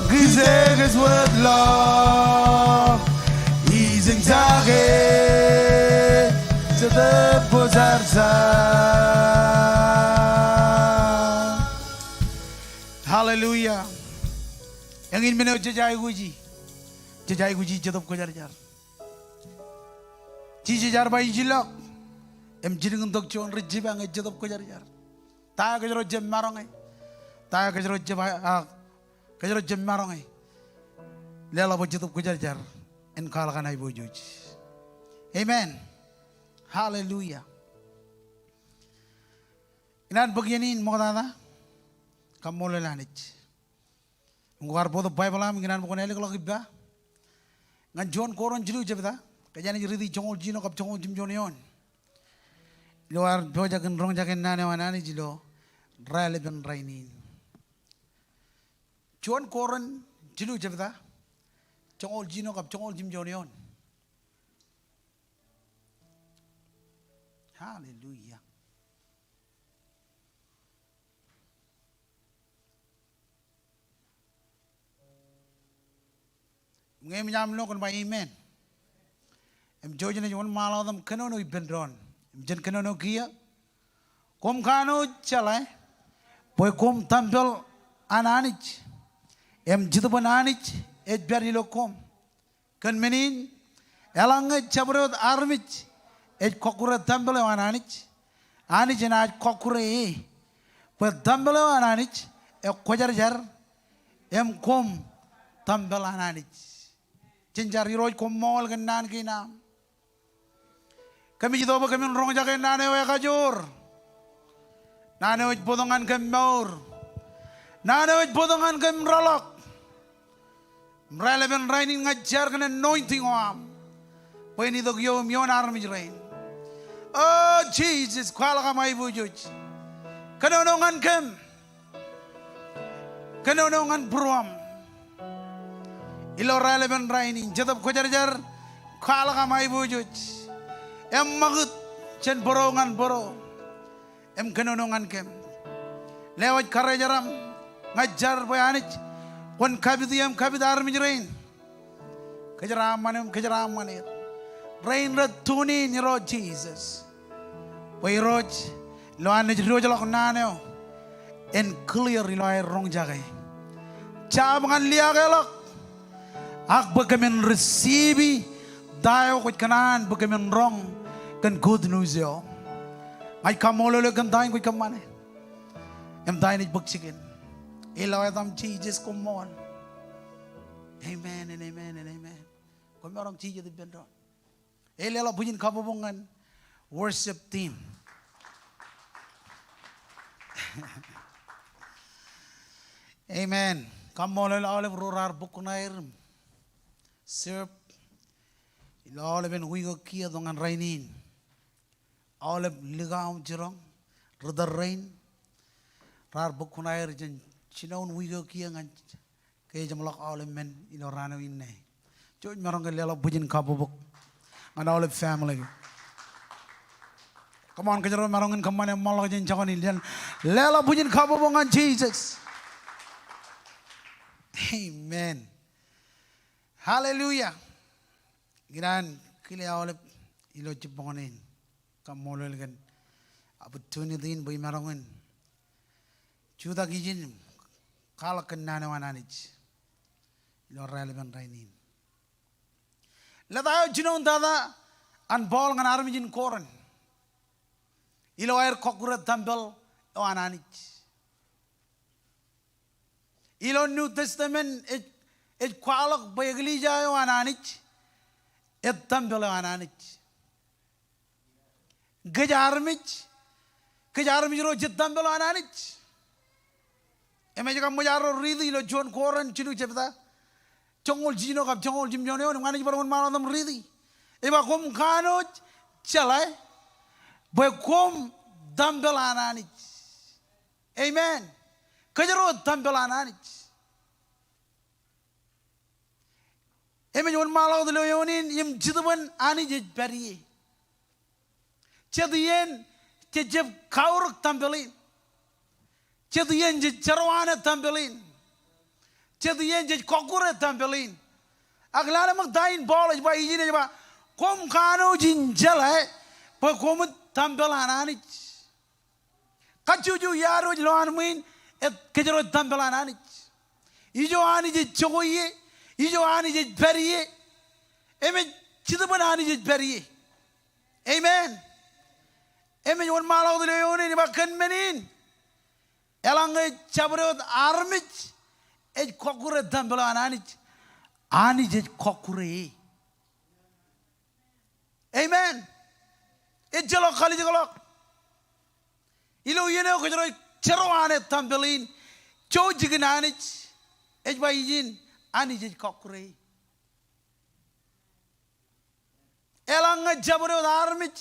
Kizeg is worth love Easing zage Sedep kozar zam Hallelujah. Yang ingin menau jejai guji jatuh ko jar jar. Ci jar bayi jilak. em jiring dok chon rijibang ejadop ko jar jar ta kajro jem marongai ta kajro jem kajro jem marongai lela bo jadop ko jar jar en kala kanai bo juj amen hallelujah inan bagyanin mo dada kamole lanich ngwar bodo bible am ginan mo nele ko gibba ngan John koron jilu jebda kajani ridi jongol jino kap jongol jim jonion luar boja kan rong jaken nane wanani jilo rale ben rainin John koron jilu jebda jongol jino kap jongol jim jonion hallelujah ngay minyam lo kon ba amen em jojo ne jon malo dam kanono ibendron em jen kanono kia kom kano chalai poi kom tampel ananich em jitu bananich et beri lo kom kan menin elang chabrot armich et kokura tampel ananich anich na kokure poi tampel ananich e kojar jar em kom tampel ananich Jenjari roj komol kan nan kina. Kami jito ba kami rong jake nane wa kajur. Nane wa bodongan kami maur. Nane wa bodongan kami rolok. Mrele ben raining ngajar kan anointing wam. Pwede ni dog yo mion army rain. Oh Jesus, kwala ka mai bujuj. Kanonongan kem. Kanonongan pruam. Ilo rale ben raini jadab ko jar jar khala ka mai bujuj em magut chen borongan boro em kanonongan kem lewat kare jaram ngajar bayanich kon kabid em kabid armi rain kajaram manem rain ratuni ni ro Jesus boy roj lo an ni ro jalo naneo en clear lo ay rong jagay chabangan liya gelok ak bagaimana receive dayo ko kanan bagaimana wrong kan good news yo ay kamololo kan dayo ko kamane em dayo ni bagsikin ilaw etam Jesus kumon amen and amen and amen kung meron Jesus di bendo ilala bujin kabubungan worship team amen kamololo olive rurar bukunair Sirp, ilaw ben huigo kia dongan rainin, awalep ligam jirong, rudar rain, rar bukunair jen chinaun huigo kia ngan kaya jamlak awalep men ilaw rano inne. Joj marong ke lela bujin kabubuk, ngan awalep family. Come on, kajaro marongin kamane malak jen chakon ilian, lela bujin kabubuk ngan Jesus. Amen. Hallelujah. Giran kile awalep ilo chipongonin kamolol gan opportunity in boy marongin chuda gijin kalakan nanawananich ilo relevant rainin latayo jinon dada an bol ngan armi jin koran ilo air kokurat tambel o ananich ilo New Testament it kwalak bayagli jayo ananich et tambel ananich gajarmich ro jit tambel ananich emeje kam mojaro ridi lo John koran chilu chepta chongol jino kap chongol jim jone on ngani baron manam ridi eba kom kano chalai boy kom tambel ananich amen kajaro tambel ananich Eme yon malaw de loyonin yim jidaban ani je beriye. Chediyen je jeb kauruk tambelin. Chediyen je charwana tambelin. Chediyen je kokure tambelin. Aglana mak dain bol ba ijine ba kom kano jinjal hai pa kom tambelanani. Kachuju yaro jloan min et kejero tambelanani. Ijo ani je chogoye ijo ani je beriye. Eme chidaban ani je beriye. Amen. Eme yon malau dile yon ini makan menin. Elangai cabrot armich. Kokure dambelo ananich. Anij kokure. Amen. Jalok kali jalok. Ilo yene ko jero cerwane tambelin. Cho jignanich. Bayijin anij kokure. Elanga jabrot armich.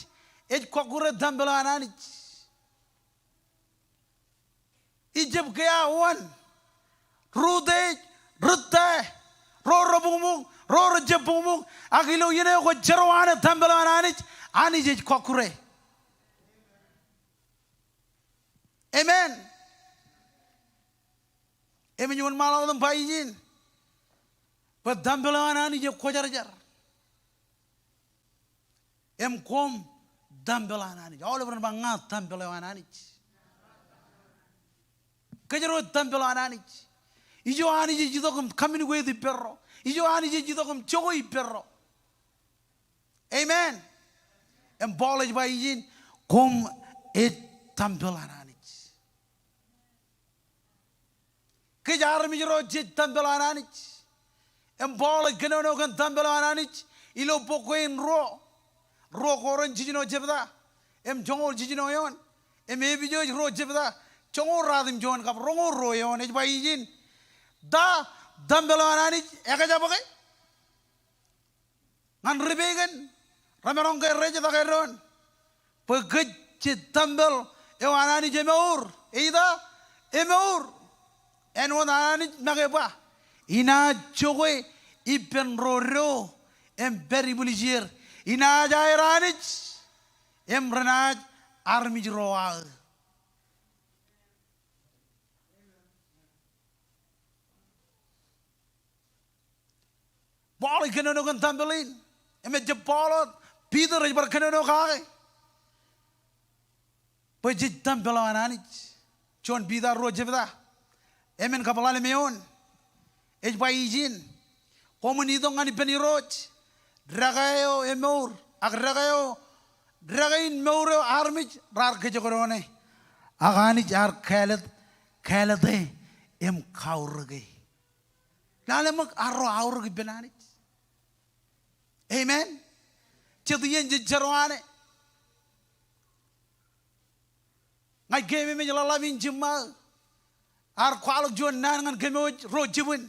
Kokure dambelo ananich. Ijab kaya one. Rude, Rutte, Roro Bumung, Roro Jabumung, Agilo Yene, Jeroana, Tambalan Anich, Anij Kokure. Amen. Amen. You want Malo than Pajin. But Tambalan Anij Kojarjar. Kom Tambalan Anij. All over Banga Tambalan Anij. Kajaro Tambalan Anij. Ijo anije jidokum coming with the perro. Ijo anije jidokum choi perro. Amen. And ballage by yin kom et tambelananich. Kajar mijro jit tambelananich. And ballage ganono kan tambelananich. Ilo pokoin ro. Ro koron jijino jebda. Jongol jijino yon. Maybe judge ro jebda. Chongor radim jon kap rongo ro yon et by yin. Da dambelo anani eka jaboke ngan ribegan ramerong ke reje ta keron pegej dambel e anani jemeur ida emeur en anani mageba ina jogue ipen roro em beri bulijer ina jairanich em renaj armi roal. Bali kenono kan tambelin, eme jepolot, Peter aja berkenono kage. Pejit tambelo ananich, John Peter rojebda, emen kapalale meon, ejbaijin, komunito ngani peniroj, dragayo emur, agragayo, dragain meuro armich, rar kejokorone, aganich ar kalade, em kaurge. Nalemak arro aurge benanich. Amen. Chedian jeroane. Ngai game me jala lavin jima. Ar kwalok jon nan ngan game rojibun.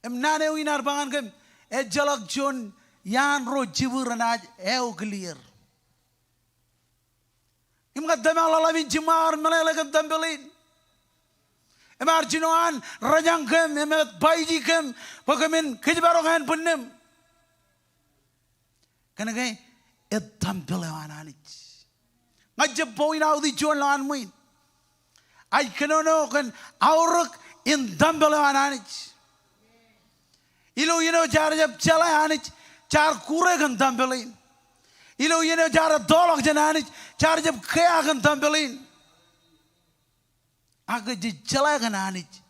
Em nane winar bangan game. Jalak jon yan rojibur ranaj clear. Im gat dama lavin jima ar melele gat dambelin. Em arjinoan rajang kem em baiji kem pakamin kejbarongan punem. Kana gay et tampele ananich. Ngajab poin out di John lan muin. I kanono kan auruk in tampele ananich. Ilo jarajab chala anich char kure kan tampelin. Ilo jara dolok jananich charajab kaya kan tampelin. Aga ji chala kan anich.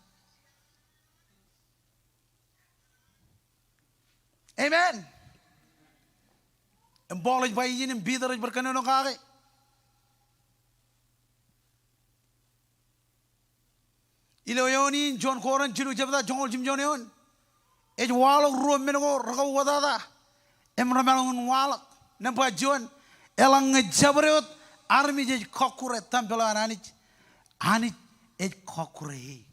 Amen. En bolej by yin en bieder aja berkenono kage. Ilo yoni John Koran chilu jabda jongol jim jonion. Ej walok ruom menego rakaw wadada. Em ramelon walok nampa John elang jabrot army jej kokure tampelo ananich. Anich ej kokure.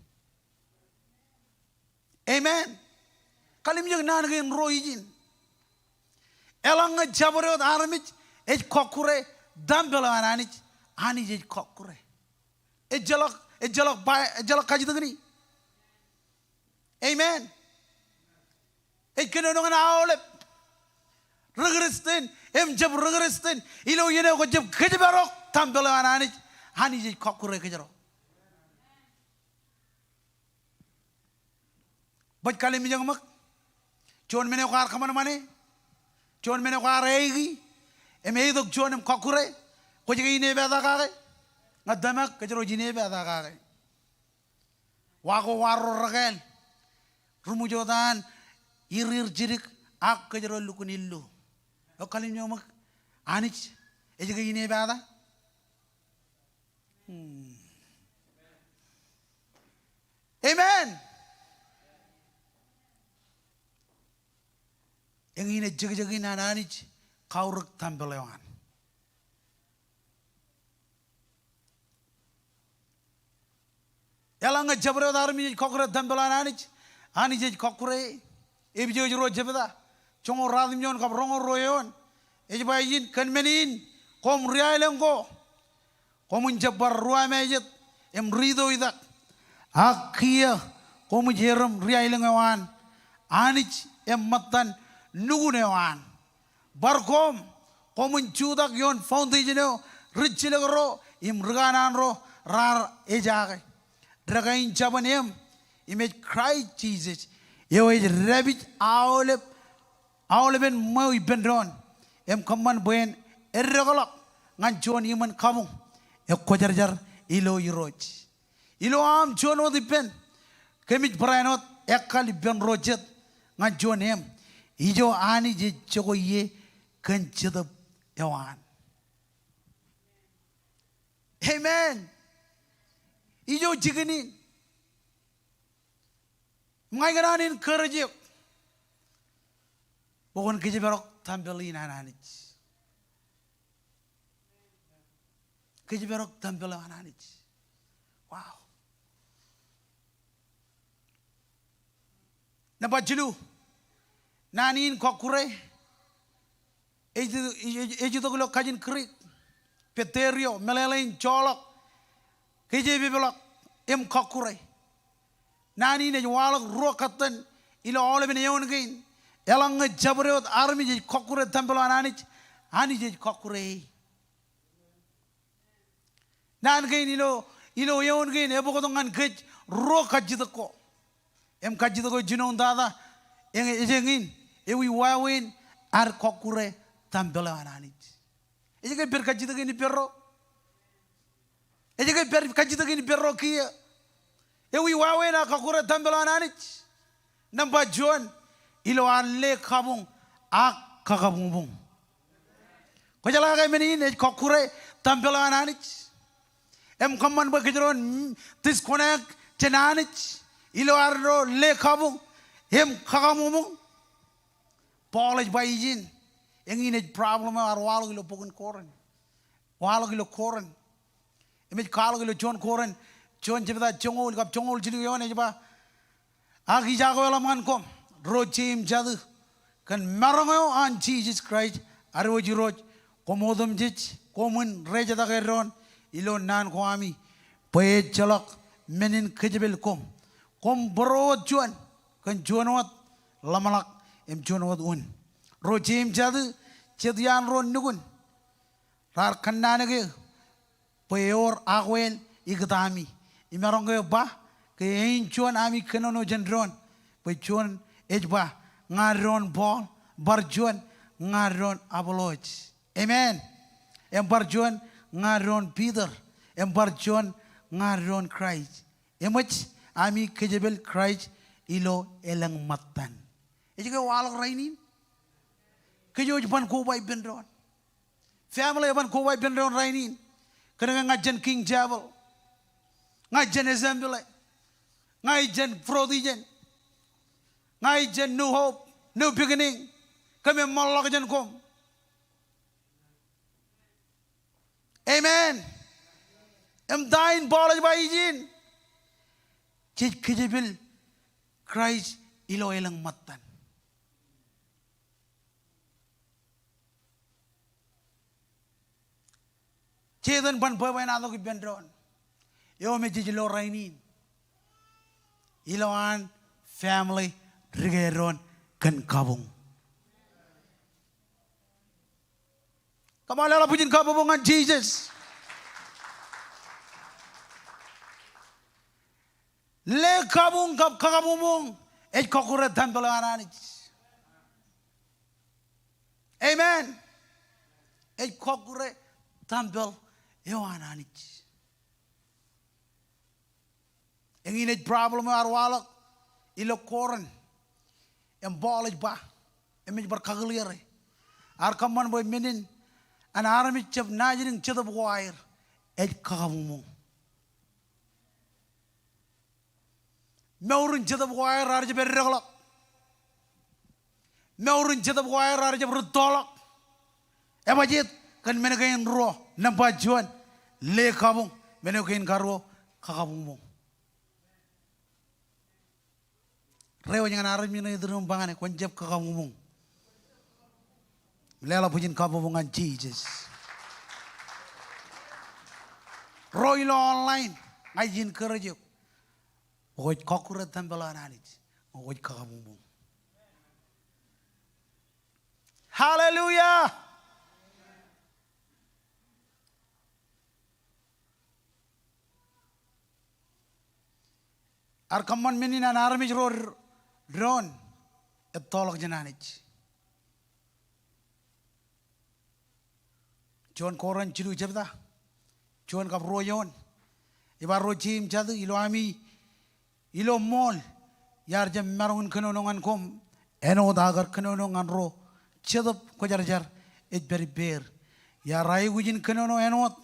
Amen. Kalim jeng nanagin roijin. Elang jabrot armich ej kokure dambelo ananich ani ej kokure jalak kaji tengani. Amen. Ej kenono ngana awlep regristen em jab regristen ilo yene ko jab kejbarok dambelo ananich ani ej kokure kejaro. Baj kali mi jang mak chon mene ko ar kamana mane John mene ko aregi em edok John em kokure ko jige ine beda kage ngadamak kejero jine beda kage wago waro ragel rumu jodan irir jirik ak kejero lukun illu o kalim nyomak anich e jige ine beda Amen. Yang ini jaga-jaga nananij kauruk tampelewan. Yalang jabro darmi kokre tampelewan anij kokre ebjo juro jabda chongo radimyon kap rongo royon ejbayin kanmenin kom rialengo komun jabbar ruamejet em rido idak akia komu jeram rialengawan anij em matan nugunewan barkom komun chudak yon foundation richilagro im rigananro rar ejage dragain chabanem image Christ Jesus yo is rabbit awle ben mau bendron em kaman boyen erregalak ngan jon iman kamu e kojarjar ilo yiroj ilo am jon odi pen kemit brainot ekali ben rojet ngan jon em ijo ani je jogo ye kanchada yawan. Amen. Ijo jigani ngai gananin kerjek bukan kerja berok tampilin anak-anak kerja berok tampilin anak-anak. Wow. Nampak jelu nanin kokure eju to lo kajin krik peterio melelain colok kerja bebelok em kokure nani ne walak rokatan ilo ole ben yon gain elang jabrot army je kokure tampelo ani je kokure nan gain ilo yon gain ebo ko ngan gej ro kajidako em kajidako jinon dada engin ewi wawin ar kokure tampelo anani ejege ber kajidako ni perro ejege ber kajidako ni perro kia ewi wawe na kakure tambelo ananich namba John ilo anle kabung ak kakabung ko jala ga meni ne kakure tambelo ananich em kamman ba kidron disconnect tenanich ilo arro le kabung em kakamumung college bayijin engine problem ar walu ilo pokun koren walu ilo koren emit kalu ilo John koren John jebda jongol kap jongol jilu yone jeba agi jago laman kom rojim jadu kan marango an Jesus Christ arwoji roj komodum jij komun reja da geron ilo nan ko ami pe chalak menin kejebel kom bro John kan Johnwat lamalak em Johnwat un rojim jadu jedian ron nugun rar kannanege peor agwel igdami imarong ba ke inchuan ami kenono jendron pechuan ejba ngaron bol barjuan ngaron aboloj. Amen. Em barjuan ngaron Peter em barjuan ngaron Christ emach ami kejebel Christ ilo elang matan ejike walak rainin kejo ban ko bay bendron family ban ko bay bendron rainin kena ngajen King Jabal ngajen Assembly ngajen Prodigen ngajen New Hope New Beginning kami malak jen kom. Amen. Em dain bolaj bayijin cik kejebil Christ ilo elang matan cedan ban bawa na ki bendron yo me jijilo rainin iloan family rigeron kan kabung kamalala pujin kabungan Jesus le kabung kap kakabumung ej kokure tampelo ananich. Amen. Ej kokure tampel yo ananich. Engin ej problem arwalak ilo koren em bolej ba emej berkagliere ar kaman boy menin an arami chep najiring chedab wair ej kakabumung Meurun chada boy rarja berreglak. Meurun chada boy rarja bertolak. Ebajit kan menekain roh nampak juan le kabung menekain karo kakabung. Rewa jangan arif mina idrum bangan konjep kakabung. Lela pujin kabungan Jesus. Roh ilo online ngajin kerja. Oi kokurat tambalan anis. Oi kakabung. Hallelujah. Arkaman menin an armij ro drone etolok jananich. John koran chilu jabda. John kap royon. Ibar rojim jadu ilo ami ilo mol yar jam marungun kenonongan kom eno dagar kenonongan ro chedap ko jar it beri ber ya rai gujin kenono enot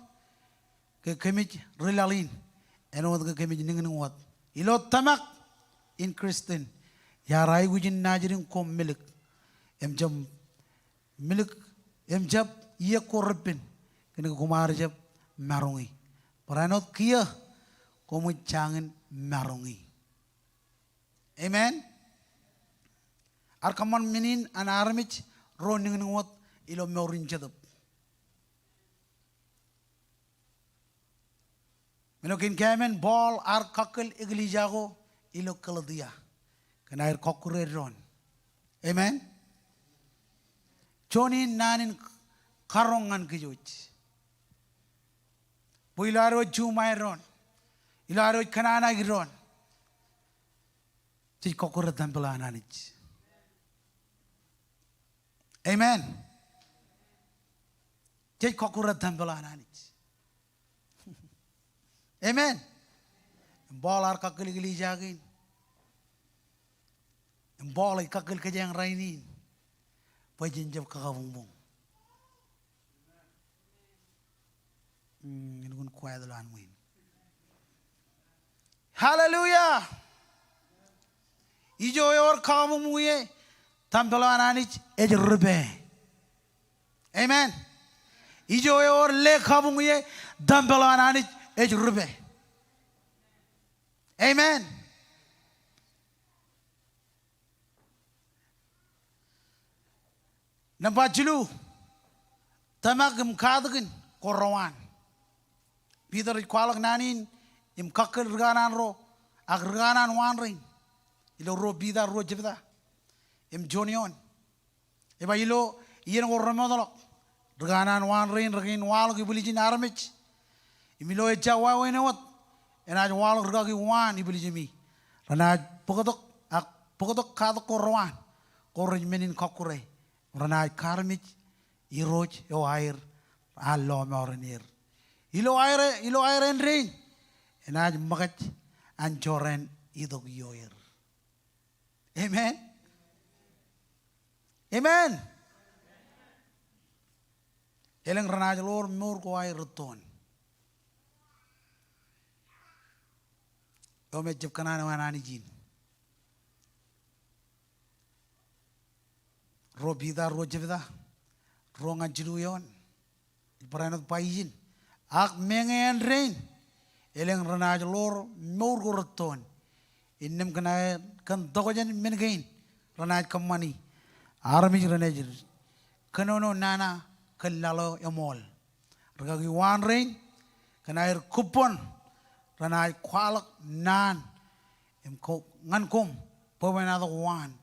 ke kemij rilalin enot ke kemij ningin wat ilo tamak in Kristen ya rai gujin najirin kom milik em jam milik em jab iya korpin kene kumar jab marungi paranot kia komu jangan marungi. Amen. Arkaman menin an armich roning ngot ilo meurin jadap. Menokin kamen ball ar kakkel igli jago ilo kaladia. Kan air kokure ron. Amen. Joni nanin karongan kejuj. Builaro jumai ron. Ilaro kanana giron. Jadi kokure tampilan anich. Amen. Jadi kokure tampilan anich. Amen. Ball ar kakil gili jagin. Ball kakil kejang rainin. Pajin jab kakabung. Ini kun kuai dalam muin. Hallelujah. Ijo yor kamu muye tampilan anich ejrbe. Amen. Ijo yor le kamu muye tampilan anich ejrbe. Amen. Nampak julu tamak kadagin korawan. Peter kualak nanin im kakkel reganan ro ag reganan wan ring. Ilo ro bida ro jebda. Im jonion. Eba ilo yen go remodolok. Reganan wan ring regin wal ki bulijin armich. Im ilo eja wa wenot. Enaj wal regagi wan ibulijimi. Ranaj pokotok kadak korwan. Koroj menin kokure. Ranaj karmich iroj yo air allo morenir. Ilo air en rain. Enaj magat anjoren idog yoir. Amen. Amen. Eleng ranaj lor mur ko air ruton. Ome jeb kanana wanani jin. Ro bida ro jebda. Ro ngajiluyon. Iparanot paijin. Ak mengen rain. Eleng ranaj lor mur ko ruton. Innem kena kan dokojan mengain ranaj kamani army ranaj kanono nana kalalo emol ragagi wan rain kana air kupon ranaj kwalak nan em ko ngan kom pawena do wan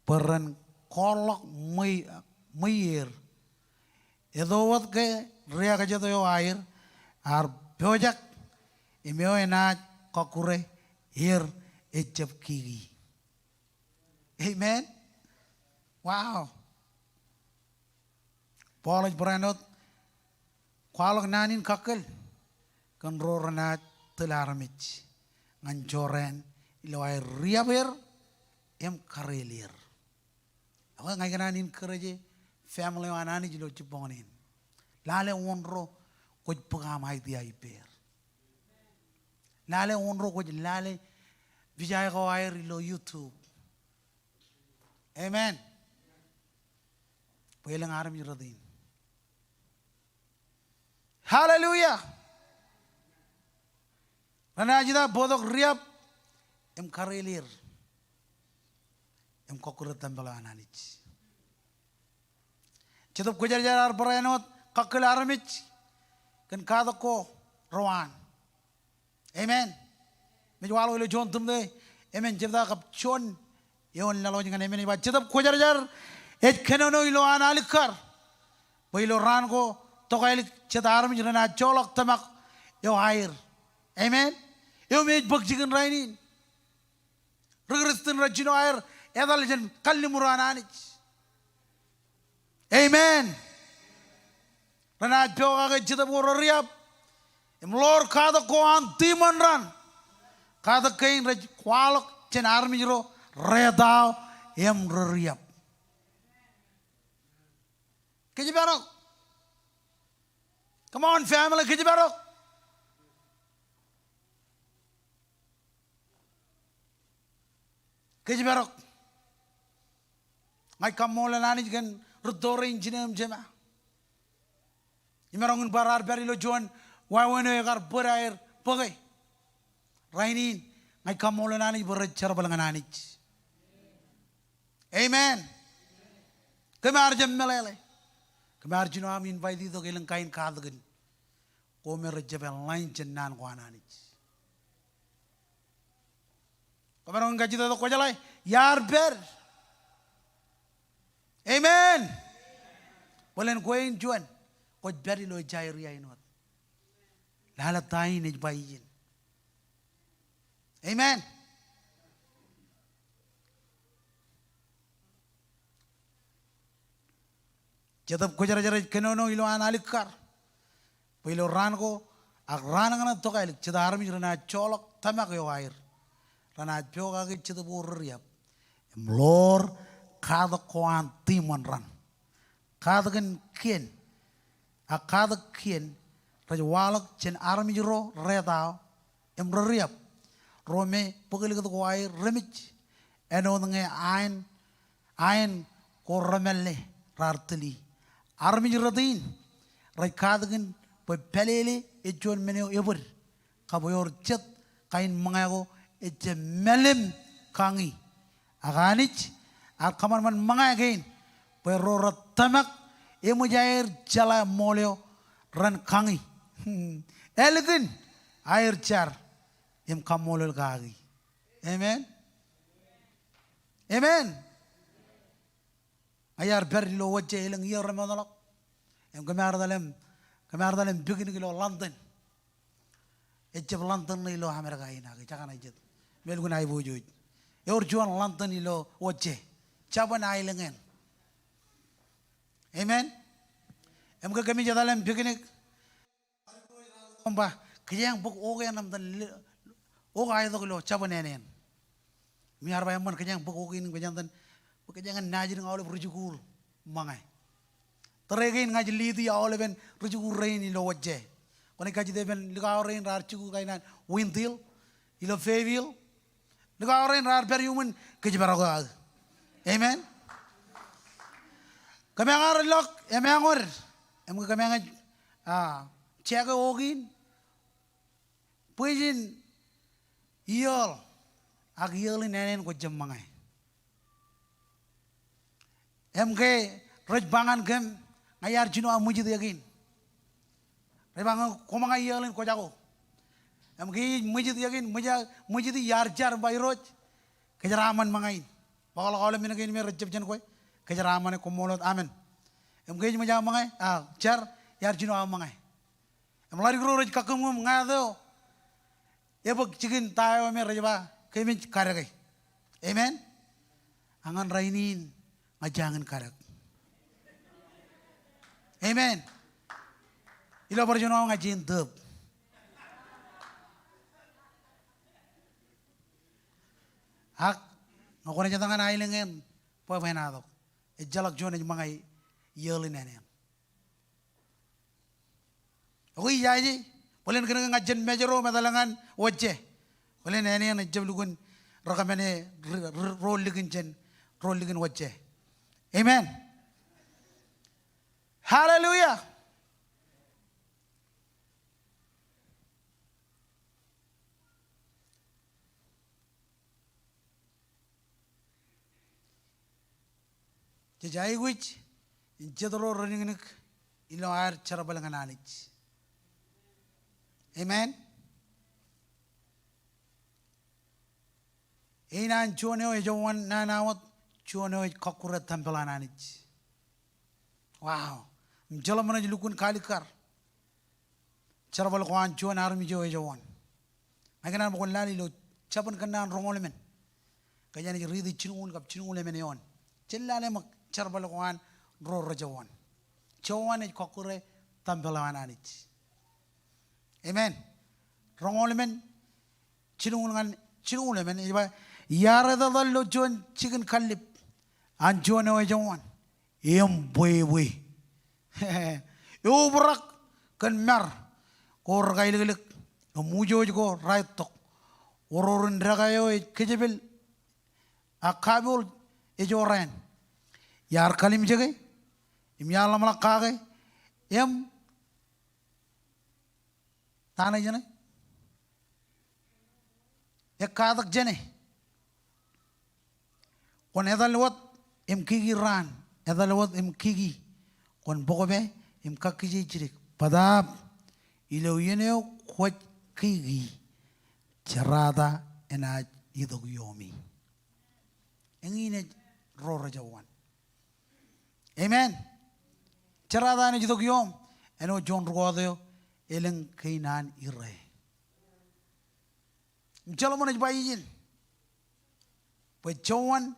peran kolok meir edowat ke ria ka jato yo air ar project imeo enaj kokure here ejab kiri. Amen. Wow. Polaj beranot kualak nanin kakel kan roranat telarmich nganjoren ilawai riaber em karelir. Ako ngai nanin kereje family wanani jilo ciponin. Lale onro koj pagam hai dia iper. Lale onro koj lale Vijay ko air ilo YouTube. Amen. Pailang aram yuradin. Hallelujah. Ranajida bodok riap em karelir. Em kokurat tambala ananich. Cetup kujar-jar parayanot kakil aramich. Kan kadako rawan. Amen. Mijwalo ilo John tumde. Amen. Jebda kap chon. Yon lalo jangan amen. Iba cetup kujar-jar. Et kenono ilo analikar. Bo ilo ran ko tokailik cet aramich rana cholok tamak yo air. Amen. Yo mej bagjigan rainin. Regrestin rajino air. Edal jen kallimurananich. Amen. Rana pioga ke cetup uroriap. Imlor kada ko antiman ran. Kada kain raj kwalok chen armijro redao em roriap. Kijibarok. Come on family, kijibarok. Kijibarok. Ngai kamola nani kan rudore injinem jema. Imarongin barar bari lo John waweno egar berair pagai. Rainin ngai kamola nani berjar balangan nani. Amen. Kemar jem melele. Kemar jino amin vaidi to kelang kain kadgen. Ko merjabel lain jennan ko anani. Kamarong gaji to ko jalai yar ber. Amen. Bolen koin juan ko beri lo jairi ainot. Lala tain ej bayin. Amen. Jadab ko jara kenono ilo analikar. Pilo ran ko ak ran ngana to kailik chadar mi rana cholok tamak yo air. Rana pioga ke chadab urriap. Emlor kada koan timon ran. Kada kan kien. A kada kien. Rajwalak chen armi jero redao. Emroriap. Rome pagil ko air remich. Eno nge ain ko ramelle rarteli. Armi jerodin. Rai kada kan po pelele ejon meneo ever. Kaboyor chet kain mangago eje melem kangi. Aganich at kaman man mangagain. Pero ratamak emujair jala moleo ran kangi. Elegant air char em kamolel kagi. Amen. Amen. Ayar berlo wajah elang iya ramadalak. Em kamar dalam bikin kilo London. Ejab London ilo Amerika ina. Jangan aja. Melgun ay bujud. Yor juan London ilo wajah. Caban ay lengan. Amen. Em kami dalam bikin Omba, kaya buk oke nam dan oke ayo tu lo caban enen. Miar bayam man kaya buk oke ini kaya dan kaya najir ngawal berjukur mangai. Teregen ngajil lidi awal ben berjukur rain ilo wajah. Kau kaji deben liga rain rar cukup kainan windil, ilo fevil, liga rain rar periuman kaji beraga. Amen. Kami angar lok, kami angar, kami angar cek ogin, pujiin iyal, ag iyalin nenen ko jam mangai. MK rajbangan kem ngayar jino amujid yakin. Rajbangan ko mga iyalin ko jago. MK mujid yakin mujid yar jar bayroj kejaraman mangain. Bakal kalau minagin may rajab jan ko kejaraman ko molot amen. MK mujid mangai jar yar jino mangai. Melari guru raj kakung ngado, ebok cikin tayo me rajba kami karak, amen. Angan rainin ngajangan karak, amen. Ilo berjono ngajin tep. Hak ngakone jatangan ailengen, po penadok. Jalak jone mangai yelin nenen. Oke ya ji, boleh kena ngajen mejero madalangan wajah, boleh nene yang jam lugun rakamene roll ligin jen roll ligin wajje. Amen. Hallelujah. Jai which in Jedro running ilo air charabalangananich. Amen. Inan chuano ejowan nanawat chuano kokura tampelananich. Wow. Jalamana lukun kalikar. Charabalakwan chuan army jo ejowan. I can have one lally lo chapan kanan rongolemen. Kayani read the chinun of chinulemenon. Chillalem charabalakwan ro rajawan. Chowan e kokure tampelananich. Amen. Rongolemen chinulemen. Yara the lo John chicken calip. And John ejowan. Boy. Ubrak kan mer ko ragailik mujo ko right tok ororun ragayo kejebil akabul ejoran yar kalim jege imyala malakage em tana jene ekadak jene kon edalwat em kigi ran edalwat em kigi kon bogobe im kakiji jirik padab ilo yeneo kwaj kigi charada ena idog yomi engine rora jawan. Amen. Charada ena idog yom eno John rugodeo eleng kainan ire mchalomon bayin pa jawan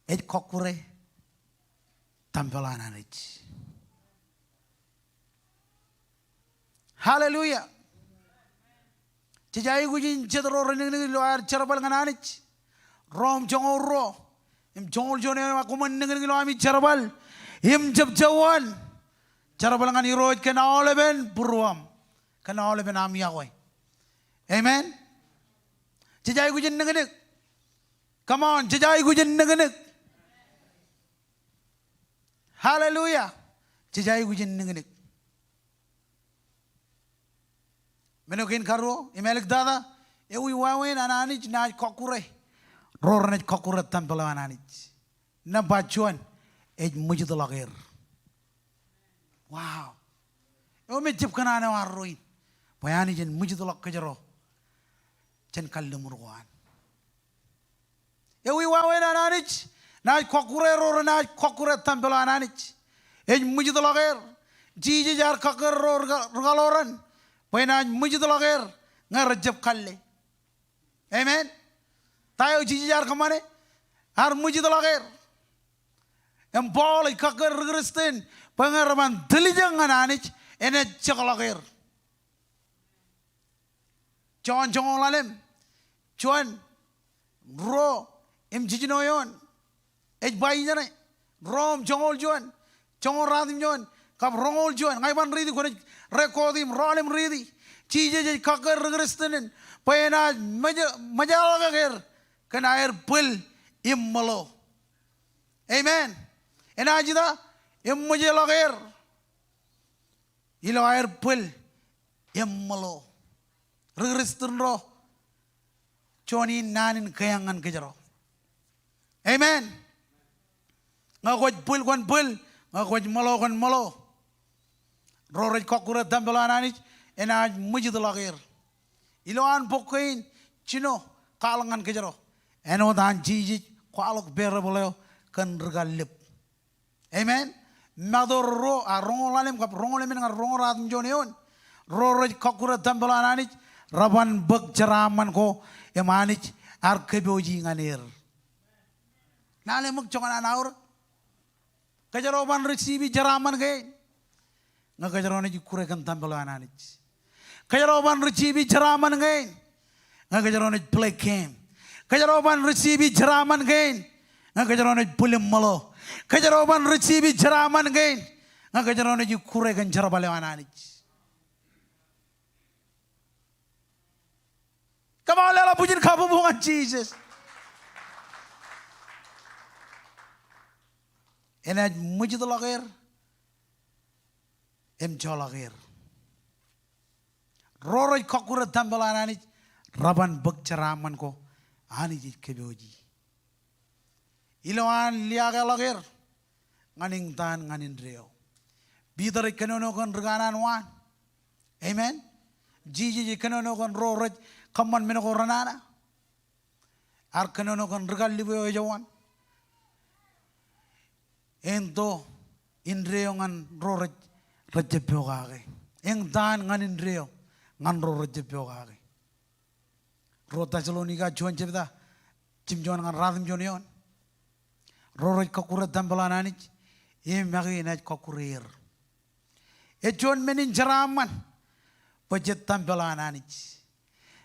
et kokure tampelananich. Hallelujah. Jai gujin chedro running lo ar charabal gananich. Rom jongoro. Im jongol jone akuman ningin lo ami charabal. Im jab jawan. Charabal ngani road can all even purwam. Can all even am Yahweh. Amen. Jai gujin ningin. Come on, Jai gujin ningin. Hallelujah. Jai gujin ningin. Menokin karo, imelik dada, ewi wawen ananich na kokure, rornet kokure tampala ananich. Na bachuan, ej mujudolagir. Wow. Ewi me jip kanana warroin. Bayani jen mujudolak kajaro. Jen kalumurwan. Ewi wawen ananich, na kokure ror na kokure tampala ananich. Ej mujudolagir. Jiji jar kakar ror galoran. Painan mujudolagir ngarajab kalle. Amen. Tayo jijar kamane har mujudolagir. Em bol kakar Kristen pangaraman dilijang ananich ene chakalagir. John lalem John ro em jijinoyon ej bayinane rom jongol John radim John kap rongol John ngai ban ridi kone rekodim rolim ridi chije kakar Kristenen pena majalagir kan air pul immalo. Amen. Ena jida immajalagir ilo air pul immalo. Kristen ro choni nanin kayangan kejaro. Amen. Ngakoj pul kon pul ngakoj malo kon malo. Rorej kokura tambelananich enaj mujidolagir. Iloan pokain chino kalangan kejaro. Eno dan jiji kwalok berboleo kan regalip. Amen. Mador ro a rongolalem kap rongolemen ngar rongorat mjoneon. Rorej kokura tambelananich raban bek jeraman ko emanich arkeboji nganir. Nale mak chongan anaur. Kejaro ban receive jeraman ke. Ngakajaron aja kurekan tambelananich. Kajaroban receive jeraman gain. Ngakajaron aja play game. Kajaroban receive jeraman gain. Ngakajaron aja pulim malo. Kajaroban receive jeraman gain. Ngakajaron aja kurekan jerabalananich. Come on, lela pujiin kabubungan Jesus. Enaj mujid lagir, em jolagir. Roroj kokura tambelanani, raban bakceraman ko, ani jit kebeoji. Iloan liaga lagir, nganing tan nganin reo. Bidar kenono kon reganan wan. Amen. Jiji kenono kon roroj kaman menoko ranana. Ar kenono kon regal libo jawan. Ento inreo ngan roroj rejepyo kage. Eng tan nganin reo ngan roroj rejepyo kage. Rota Salonika John jebda Jim John ngan radim jonion. Roroj kokura tambelanani. Magi naj kokurir. John menin jaraman. Pajet tambelanani.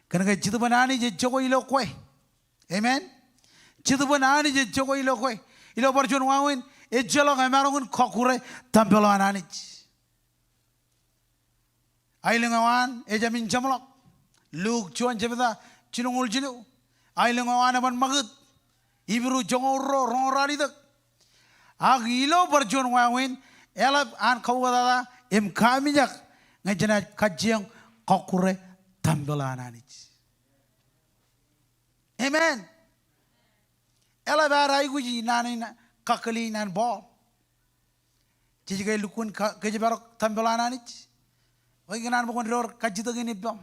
Karena jitu banani je joko ilo kwe. Amen. Jitu banani je joko ilo kwe. Ilo barjon wawin. Ejelo ngamarungun kokure tambelanani. Ailengawan ejamin jamlok. Luke John jebda chinungul jilu. Ailengawan aban magut. Ibru jongoro rongorari dak. Agilo barjon wawin elap an kawada em kamijak ngajana kajiang kokure tambelanani. Amen. Elap arai guji nani kakali nan ball. Jika lukun kejebarok tambelanani. Wajikan bukan ror kajitagin ibam.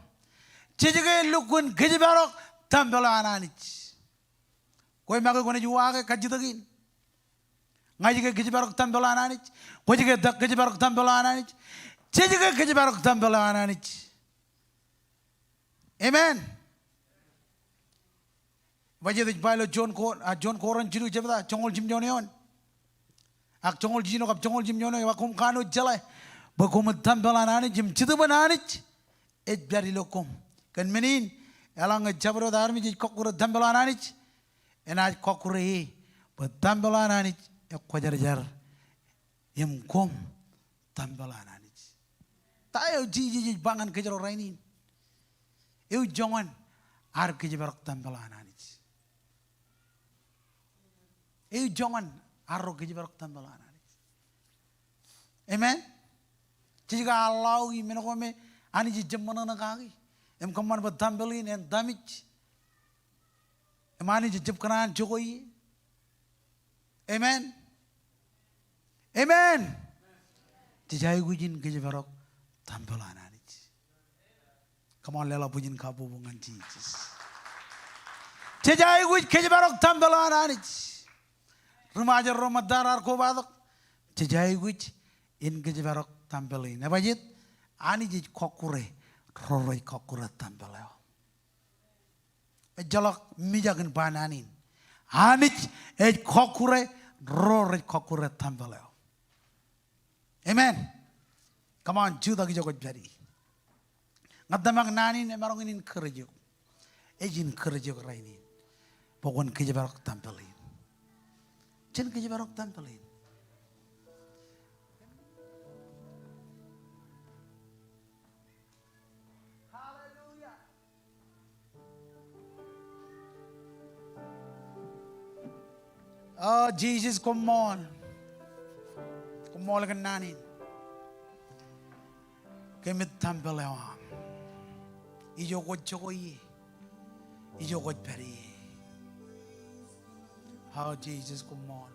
Jika lukun kejebarok tambelanani. Kau maga kau jual ke kajitagin. Ngaji ke kejebarok tambelanani. Kau jika kejebarok tambelanani. Jika kejebarok tambelanani. Amen. Wajib dijbalo John Koran jiru jebda chongol jim jonion. Ak chongol jino kap chongol jim jonion wakum kanu jalai. Bakum tambelanani jim jitu banani. Biari lokum. Kan menin elang jabro darmi jij kokura tambelanani. Enaj kokure tambelanani kwajar jar yem kom tambelanani. Tayo jiji bangan kejaro rainin. Eu jangan ar kejebarok tambelanani. Eu jangan arro kejebarok tambelanani. Amen. Jika Allah i menokome ani ji jemmana nakagi. Em kaman ba tambelin en damage. Emani ji jeb kanan jokoi. Amen. Amen. Jijai gujin kejebarok tambelanani. Come on, lela pujin kabu bungan Jesus. Jijai guj kejebarok tambelanani. Remaja Ramadan arko badok. Jijai guj in kejebarok tambelin. Nebajit ani jij kokure roroi kokura tambeleo. Jalok mijakin pananin. Anich kokure roroi kokura tambeleo. Amen. Come on, juda kijoko jari. Ngadamang nani ne marong inin kerjo. Ejin kerjo rainin. Pokon kejebarok tampelin. Jen kejebarok tampelin. Hallelujah. Oh Jesus, come on. Come on lagi nani. Kemit tampelewa. Ijo kot jokoi. Ijo kot peri. Oh Jesus, come on.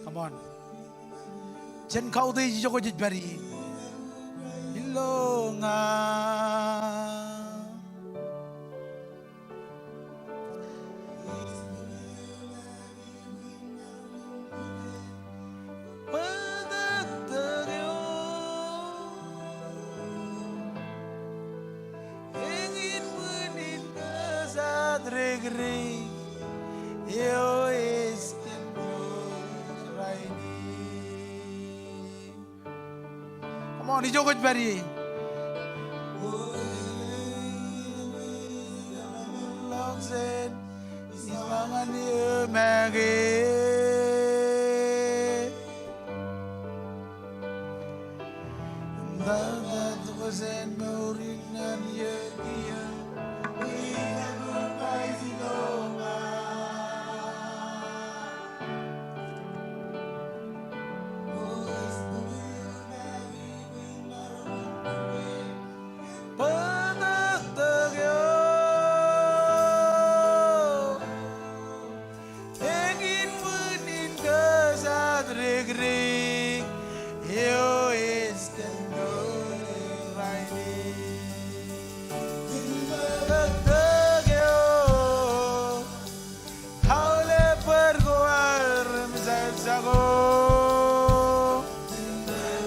Come on. Jen kau tu ijo kot peri. Ilonga. Come on, ijo kot peri. Longsen, ismangan magi. Sen Maurinan Yegia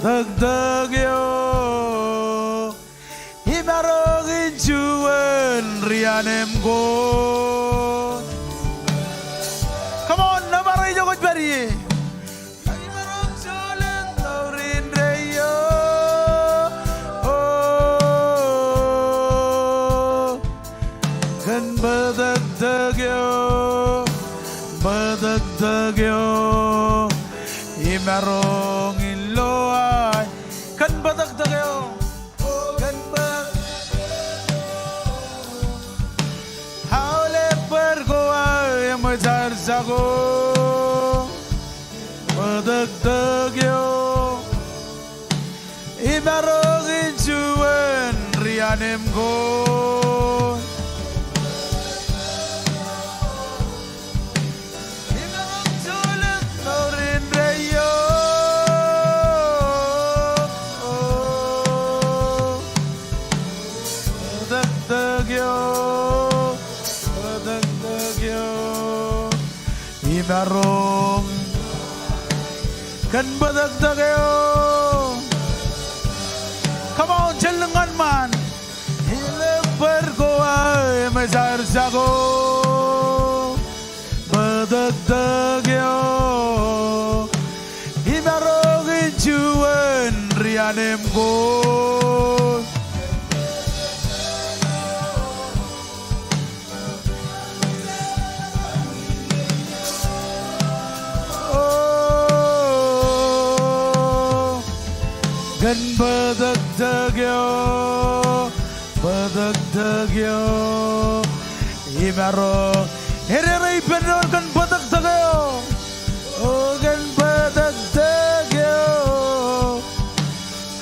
Dagdagyo Imarogin juwen rianem go. Come on, nabaray jo kot bari. Imarog julen naurin reyo. Oh, kan badagdagyo, badagdagyo. Imarong iloay kan badagdagyo. Sago badagdagyo imarogin juwen rianem go. Imarog julen naurin reyo. Badagdagyo badagdagyo Imarong kan badagdagyo. Come on, jalangan man. Hileper ko ay masar sago. Badagdagyo. Imarong injuan rianem ko. Gan badagdagyo, badagdagyo, imaro, hereray penon gan badagdagyo, oh gan badagdagyo,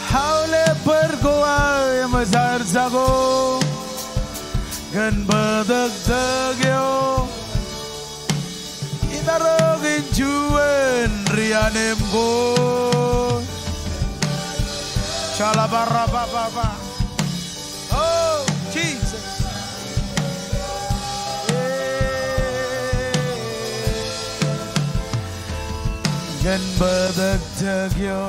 haule pergoay masar sago, gan badagdagyo, imaro ginjuan rianem go. Shalabara. Oh, Jesus. Gan badagdagyo,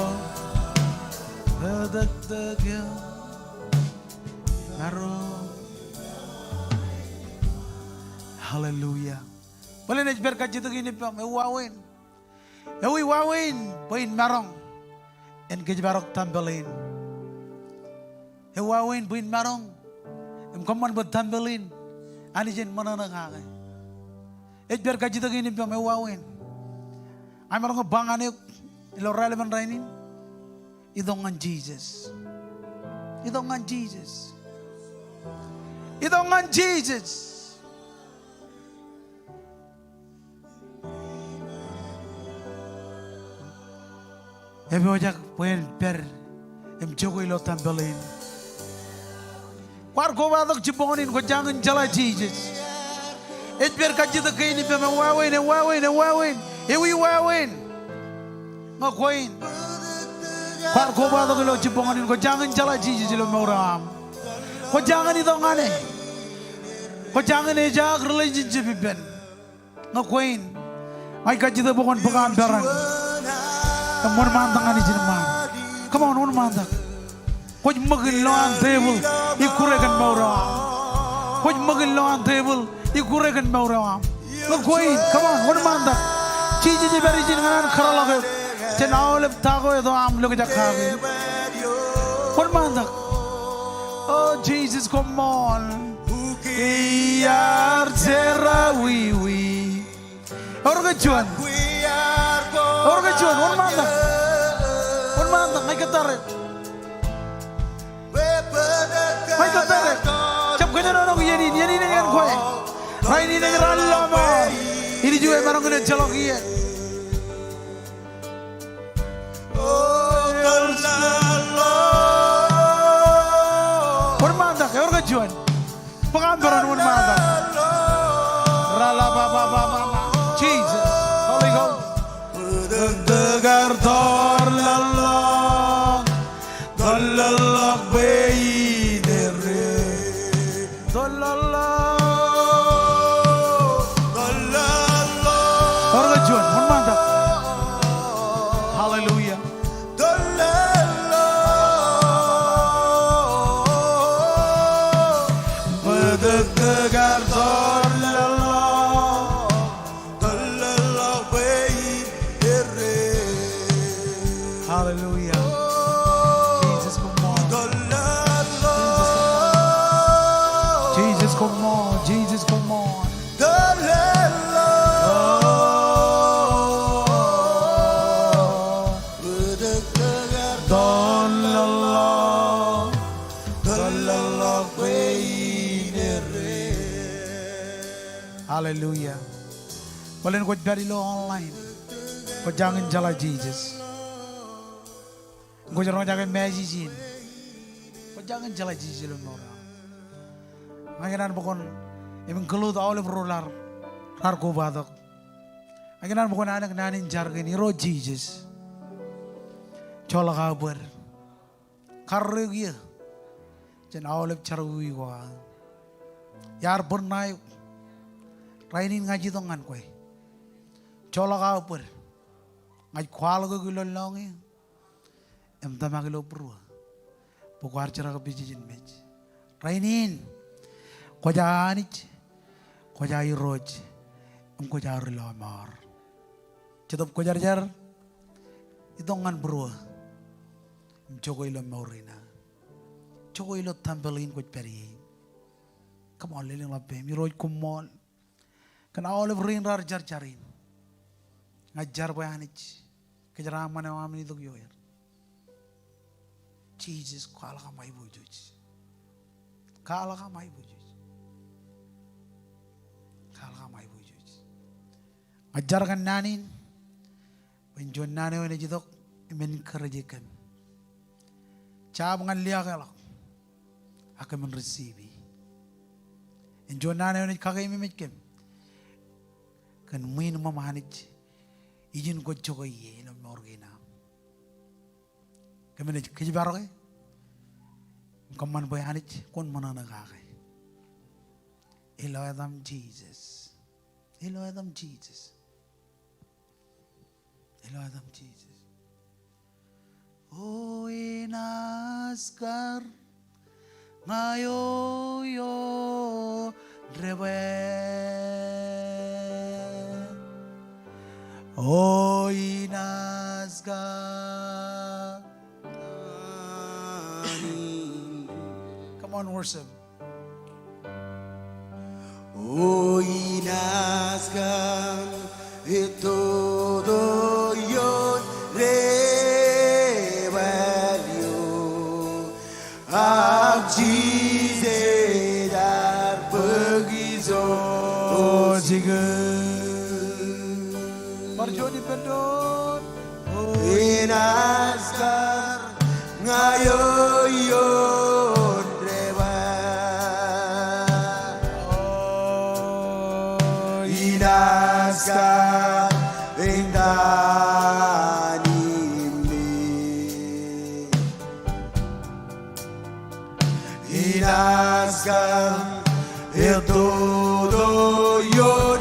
badagdagyo, aro. Hallelujah. Boleh nak berkat kita gini pak, mewawin, poin marong, en kejebarok tambelin. Hewawin buin marong, kaman buat tambelin, ani jen mana nak agak. Biar kaji tak ini pun hewawin. Ay marong bangan yuk, ilo relevant rainin. Idongan Jesus, idongan Jesus, idongan Jesus. Ojak pueden per, jogo ilo tambelin. Kwar ko badak jibonin ko jangan jala Jesus. Biar kaji tak ini pun hewawin. Ewi wawin. Ngakoin. Kwar ko badak ilo jibonin ko jangan jala Jesus ilo mauram. Ko jangan idongane. Ko jangan ejak relationship ben. Ngakoin. Ay kaji tak bukan pekan barang. Kamu mantang ani jenman. Come on, mantang. Koj magin lo ang table, ikuregan maurawa. Koj magin lo ang table, ikuregan maurawa. Ngakoin, come on, mantang. Cici beri jengan karalaga. Cenau lep tago itu am lo kita kami. Mantang. Oh Jesus, come on. Iyar terawiwi. Orang kecuan. Orang kecuan, mantang. Ay katarin. kwe. Raini na ngiran lama. Ini juga marong kena celok iya. Bermanda ke orang kejuan. Pengambaran bermanda. Rala baba baba. Jesus, Holy Ghost. Tegar tor lalang, dalalak bayi dere, dalalak. Orang kejuan, bermanda. Hallelujah. Tegar tor lalang, dalalak bayi dere. Hallelujah. Jesus, come on. Jesus, come on. Jesus, come on. Hallelujah. Balen ko dari lo online. Ko jangan jala Jesus. Ko jangan magazine. Ko jangan jala Jesus lo nora. Ngayon bukon emang kelut awal berular har ko badak. Ngayon bukon anak nanin jargon iro Jesus. Chola kabar. Karugya. Jan awal charui ko. Yar bernay. Rainin ngaji tongan koy. Chola ka upar. Ngaj khwal ko gulol longi. Em tamagilo pro. Pukwar chara ka bijijin mech. Rainin. Koja anich. Koja iroj. Em koja rilo mar. Chetop koja jar. Itongan pro. Em choko ilo maurina. Choko ilo tambelin koj peri. Come on, liling lape. Miroj kumon. Kan awal berin rar jar jarin, ngajar bayanich, kejaran mana amin itu yoyer. Jesus kalah kamai bujuj, kalah kamai bujuj, kalah kamai bujuj. Ngajar kan nanin, penjuan nanin ini jadok men kerjakan. Cab ngan liak elak, akan menerima. Penjuan nanin ini kagai memikir. Kan main mamahanij izin ko jogoy ino morgina kamene kiji baroge kamman boy hanij kon manana gaage ilo adam Jesus ilo adam Jesus ilo adam Jesus o inaskar ngayo yo drebe O inasga. Come on, worship. O inasga todo yo rebellion abjize dar begizo 지금 Marjoni pedon inaskar ngayoyon reba inaskar indanimni inaskar todo yon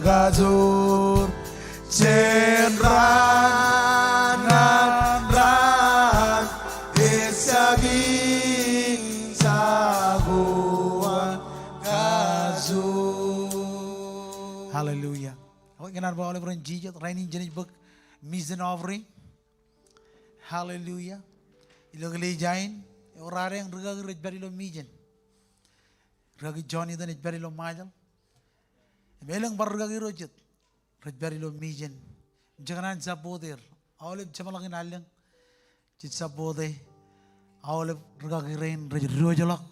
Gazur Cenran Kau kenal bawa oleh orang jijat, rainin jenis bek mission offering. Hallelujah. Ilo gelejain, orang yang rega gerej beri lo mijen. Rega Johnny dan ej beri lo majal. Melang bar rega gerojat, rej beri lo mijen. Jangan saboter, awalnya cuma lagi nalang, cit saboter, awalnya rega gerein rej rojalak.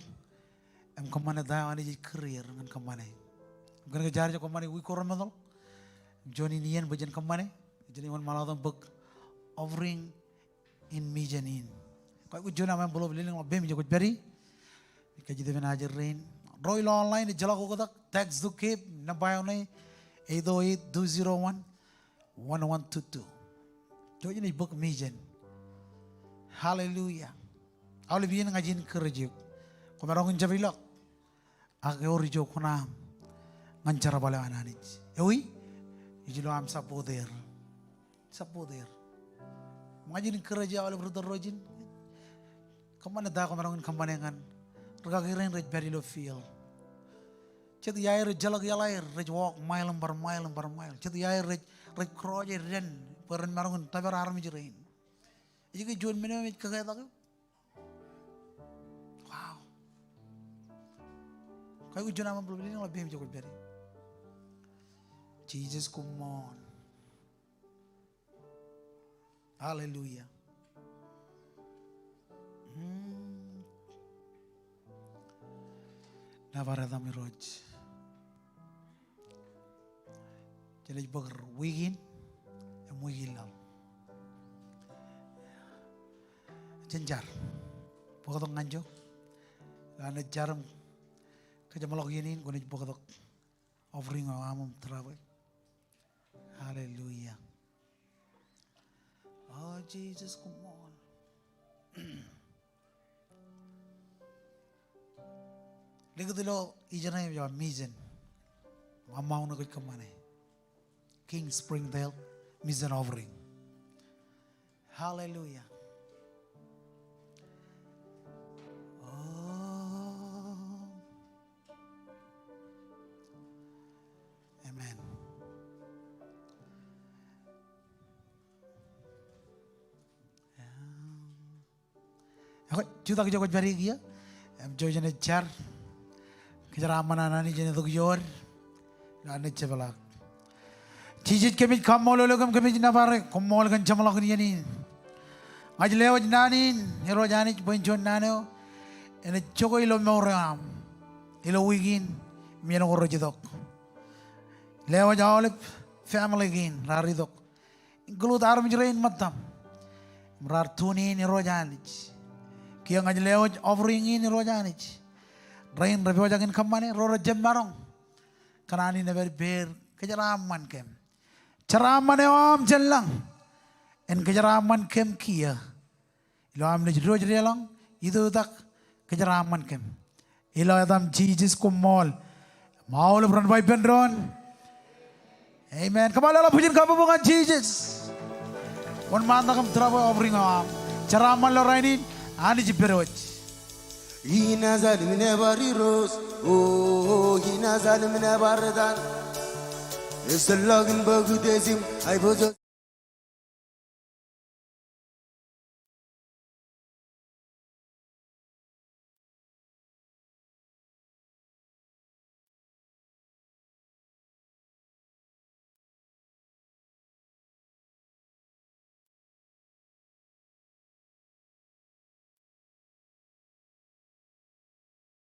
Em kemana dah ani jadi career dengan kemana? Bukan kejar je kemana? Wih koran betul. Johnny nian bajan kemana? Jadi orang malah tu beg offering in mijanin. Kau Johnny apa yang belum beli yang lebih menjaga beri. Kaji tu mana ajar rain. Roy lo online jalak aku tak text tu keep nampai online 808-201-1122. Johnny ni beg mijan. Hallelujah. Awal biar ngajin kerja. Kau merangkun jabilak. Aku ori jo kuna ngancara bala ananij. Ewi, ijilo am sapoder. Ngajin kerja awal berdoa rojin. Kemana dah kau merangkun kampanengan. Regagirin rej beri lo feel. Cet yair jalak yalair rej walk mile bar mile. Cet yair rej kroje ren peren merangkun tabar armi jerain. Iji jual minum kagak tak. Kau ujian apa belum ini lebih menjaga beri. Jesus come on. Hallelujah. Navarada miroj. Jadi bagar wigin, wigin lal. Jenjar. Pokok nganjo. Karena jarum. Kerja malah gini, gue nih pokok offering awam terawih. Hallelujah. Oh Jesus, come on. Lihat dulu, ijana yang mission. Mau nak ikut kemana? King Springdale mission offering. Hallelujah. Amen. Aku juta kerja beri dia, joy jenis jar, kerja aman anani jenis tu yor, ane cebalak. Cicit kami kamu lalu kami jenabare, kamu lalu kan cebalak ni jenis. Aja lewat nanin, hero jani penjon nano, ane coko ilo meoram, ilo wigin, mian orang jadok. Lewat jauh family gain, lari dok. Gelut arm jerain matam, merartuni ni rojanich. Kia ngaj lewat offering ini rojanich. Rain rebi wajakin kemana? Roro jam marong. Kanani never bear kejaraman kem. Ceraman om jelang. En kejaraman kem kia. Ilo am lej roj relang. Itu tak kejaraman kem. Ilo adam Jesus kumol. Mau lebron by pendron. Amen. Kembali lah pujian kamu bukan Jesus. Wan mantap kamu terawih offering am. Ceraman lo rainin. Ani jiberoj. Hina zalim ne bariros. Oh, hina zalim ne bardan. Esellagin bagu desim. Ay bozo.